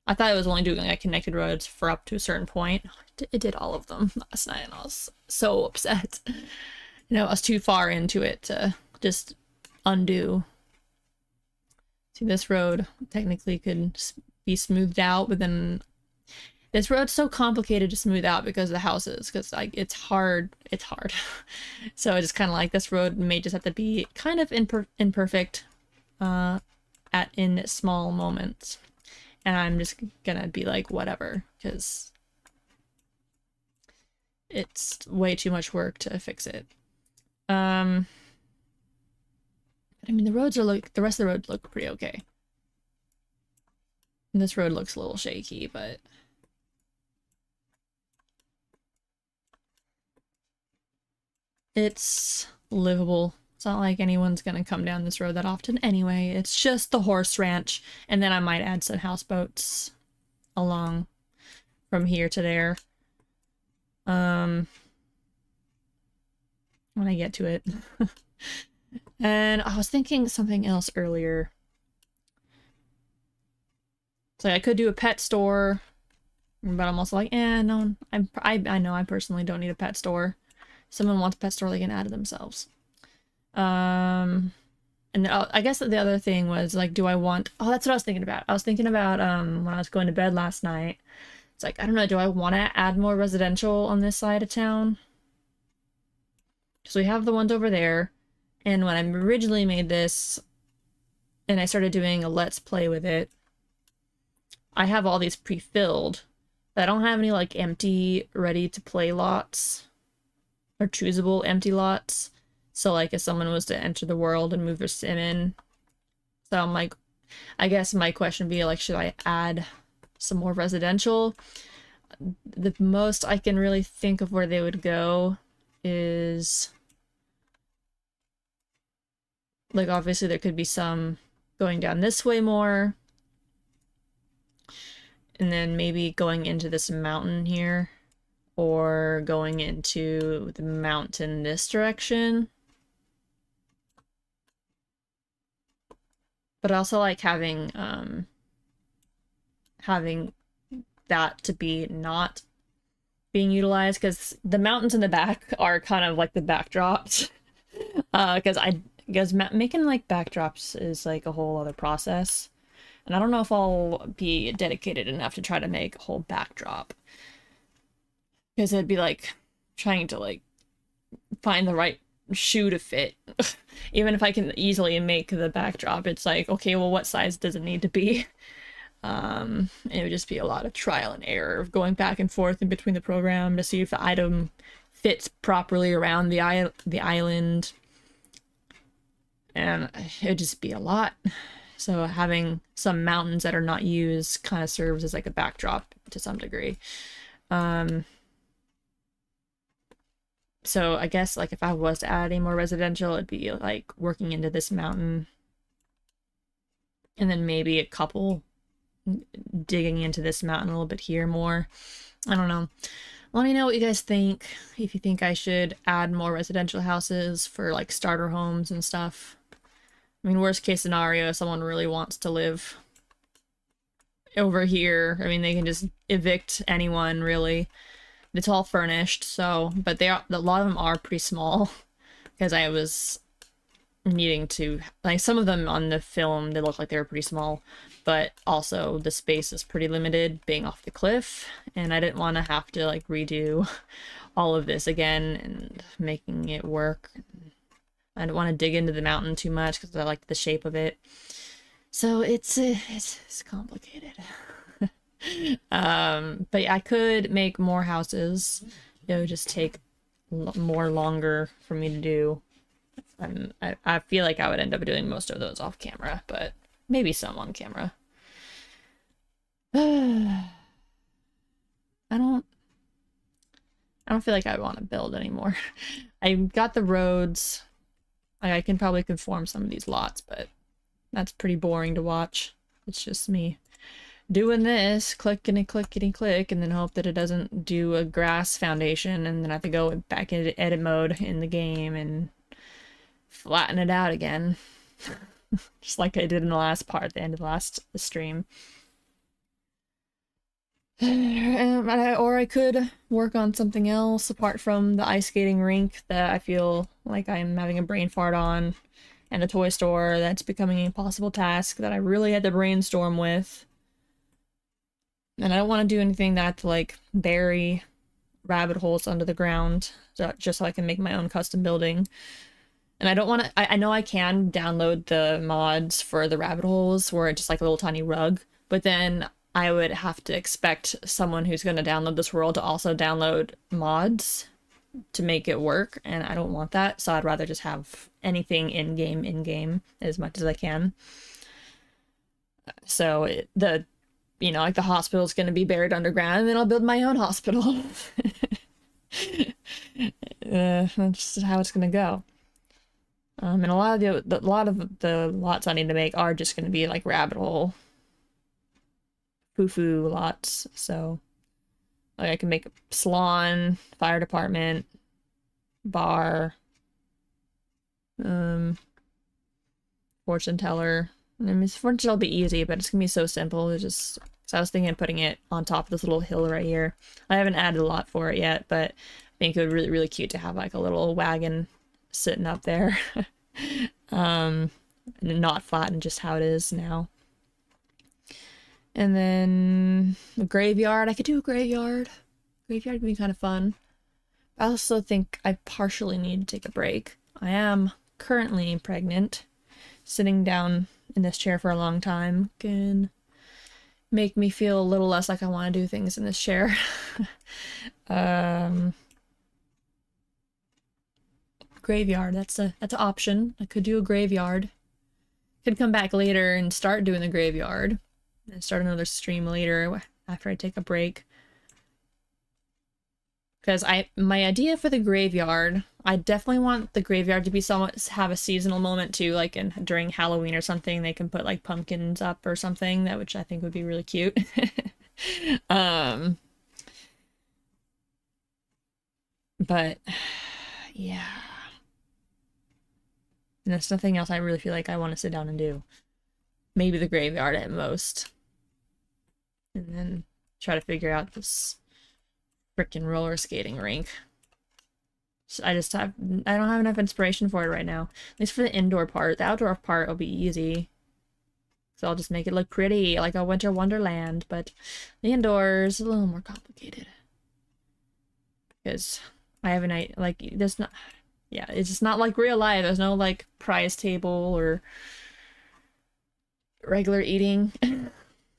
I thought it was only doing like connected roads for up to a certain point. It did all of them last night, and I was so upset. You know, I was too far into it to just undo. See, this road technically could be smoothed out, but then this road's so complicated to smooth out because of the houses, because like it's hard. So it's just kind of like this road may just have to be kind of imperfect in small moments, and I'm just gonna be like whatever, because it's way too much work to fix it. I mean, the rest of the roads look pretty okay. And this road looks a little shaky, but it's livable. It's not like anyone's gonna come down this road that often anyway. It's just the horse ranch, and then I might add some houseboats along from here to there. When I get to it. And I was thinking something else earlier. So I could do a pet store, but I'm also like, no, I know I personally don't need a pet store. If someone wants a pet store, they can add it themselves. And then, I guess the other thing was like, do I want... Oh, that's what I was thinking about. I was thinking about when I was going to bed last night. It's like, I don't know, do I want to add more residential on this side of town? So we have the ones over there. And when I originally made this, and I started doing a let's play with it, I have all these pre-filled, but I don't have any like empty ready to play lots or choosable empty lots. So like if someone was to enter the world and move their sim in, so I'm like, I guess my question would be like, should I add some more residential? The most I can really think of where they would go is like, obviously there could be some going down this way more, and then maybe going into this mountain here, or going into the mountain this direction. But I also like having that to be not being utilized, because the mountains in the back are kind of like the backdrops. Because making like backdrops is like a whole other process, and I don't know if I'll be dedicated enough to try to make a whole backdrop, because it'd be like trying to like find the right shoe to fit. Even if I can easily make the backdrop, it's like, okay, well, what size does it need to be? It would just be a lot of trial and error of going back and forth in between the program to see if the item fits properly around the island, and it'd just be a lot. So having some mountains that are not used kind of serves as like a backdrop to some degree. So I guess like if I was to add any more residential, it'd be like working into this mountain, and then maybe a couple digging into this mountain a little bit here more. I don't know. Let me know what you guys think. If you think I should add more residential houses for like starter homes and stuff. I mean, worst case scenario, if someone really wants to live over here, I mean, they can just evict anyone, really. It's all furnished, so, but a lot of them are pretty small, because I was needing to, like, some of them on the film, they look like they were pretty small, but also the space is pretty limited, being off the cliff, and I didn't want to have to, like, redo all of this again and making it work. I didn't want to dig into the mountain too much, because I liked the shape of it. So it's complicated. But yeah, I could make more houses. It would just take more longer for me to do. And I feel like I would end up doing most of those off camera, but maybe some on camera. I don't feel like I want to build anymore. I got the roads. I can probably conform some of these lots, but that's pretty boring to watch. It's just me doing this, clickety clickety click, and then hope that it doesn't do a grass foundation, and then I have to go back into edit mode in the game and flatten it out again. Just like I did in the last part, the end of the last stream. Or I could work on something else apart from the ice skating rink that I feel like I'm having a brain fart on, and the toy store that's becoming an impossible task that I really had to brainstorm with. And I don't want to do anything that I have to like bury rabbit holes under the ground, just so I can make my own custom building. And I don't want to, I know I can download the mods for the rabbit holes where it's just like a little tiny rug, but then I would have to expect someone who's going to download this world to also download mods to make it work, and I don't want that, so I'd rather just have anything in-game as much as I can. So you know, like the hospital is going to be buried underground, and then I'll build my own hospital. That's just how it's going to go. And a lot of the lots I need to make are just going to be like rabbit hole foo-foo lots. So like I can make a salon, fire department, bar, fortune teller. I mean, fortune teller will be easy, but it's gonna be so simple. It's just, so I was thinking of putting it on top of this little hill right here. I haven't added a lot for it yet, but I think it would be really, really cute to have like a little wagon sitting up there. And not flattened, just how it is now. And then the graveyard. I could do a graveyard. Graveyard would be kind of fun. I also think I partially need to take a break. I am currently pregnant, sitting down in this chair for a long time can make me feel a little less like I want to do things in this chair. Graveyard, that's an option. I could do a graveyard. Could come back later and start doing the graveyard. And start another stream later after I take a break. Because my idea for the graveyard, I definitely want the graveyard to be somewhat, have a seasonal moment too, like during Halloween or something, they can put like pumpkins up or something, that which I think would be really cute. But yeah. And there's nothing else I really feel like I want to sit down and do. Maybe the graveyard at most. And then try to figure out this frickin' roller skating rink. So I don't have enough inspiration for it right now. At least for the indoor part. The outdoor part will be easy. So I'll just make it look pretty, like a winter wonderland. But the indoors is a little more complicated. Because I have like, there's not... Yeah, it's just not like real life. There's no like prize table or regular eating.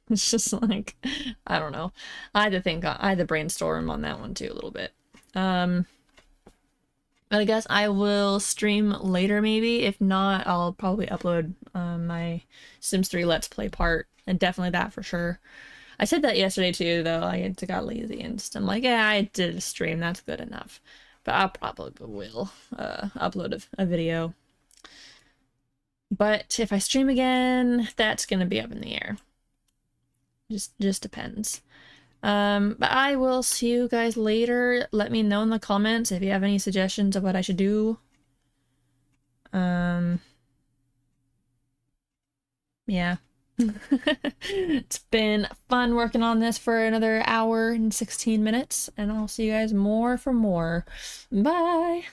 It's just like, I don't know. I had to brainstorm on that one too a little bit. But I guess I will stream later maybe. If not, I'll probably upload my Sims 3 Let's Play part. And definitely that for sure. I said that yesterday too, though. I got lazy and just, I'm like, yeah, I did a stream. That's good enough. But I probably will upload a video. But if I stream again, that's gonna be up in the air. Just depends. But I will see you guys later. Let me know in the comments if you have any suggestions of what I should do. Yeah. It's been fun working on this for another hour and 16 minutes, and I'll see you guys more for more. Bye!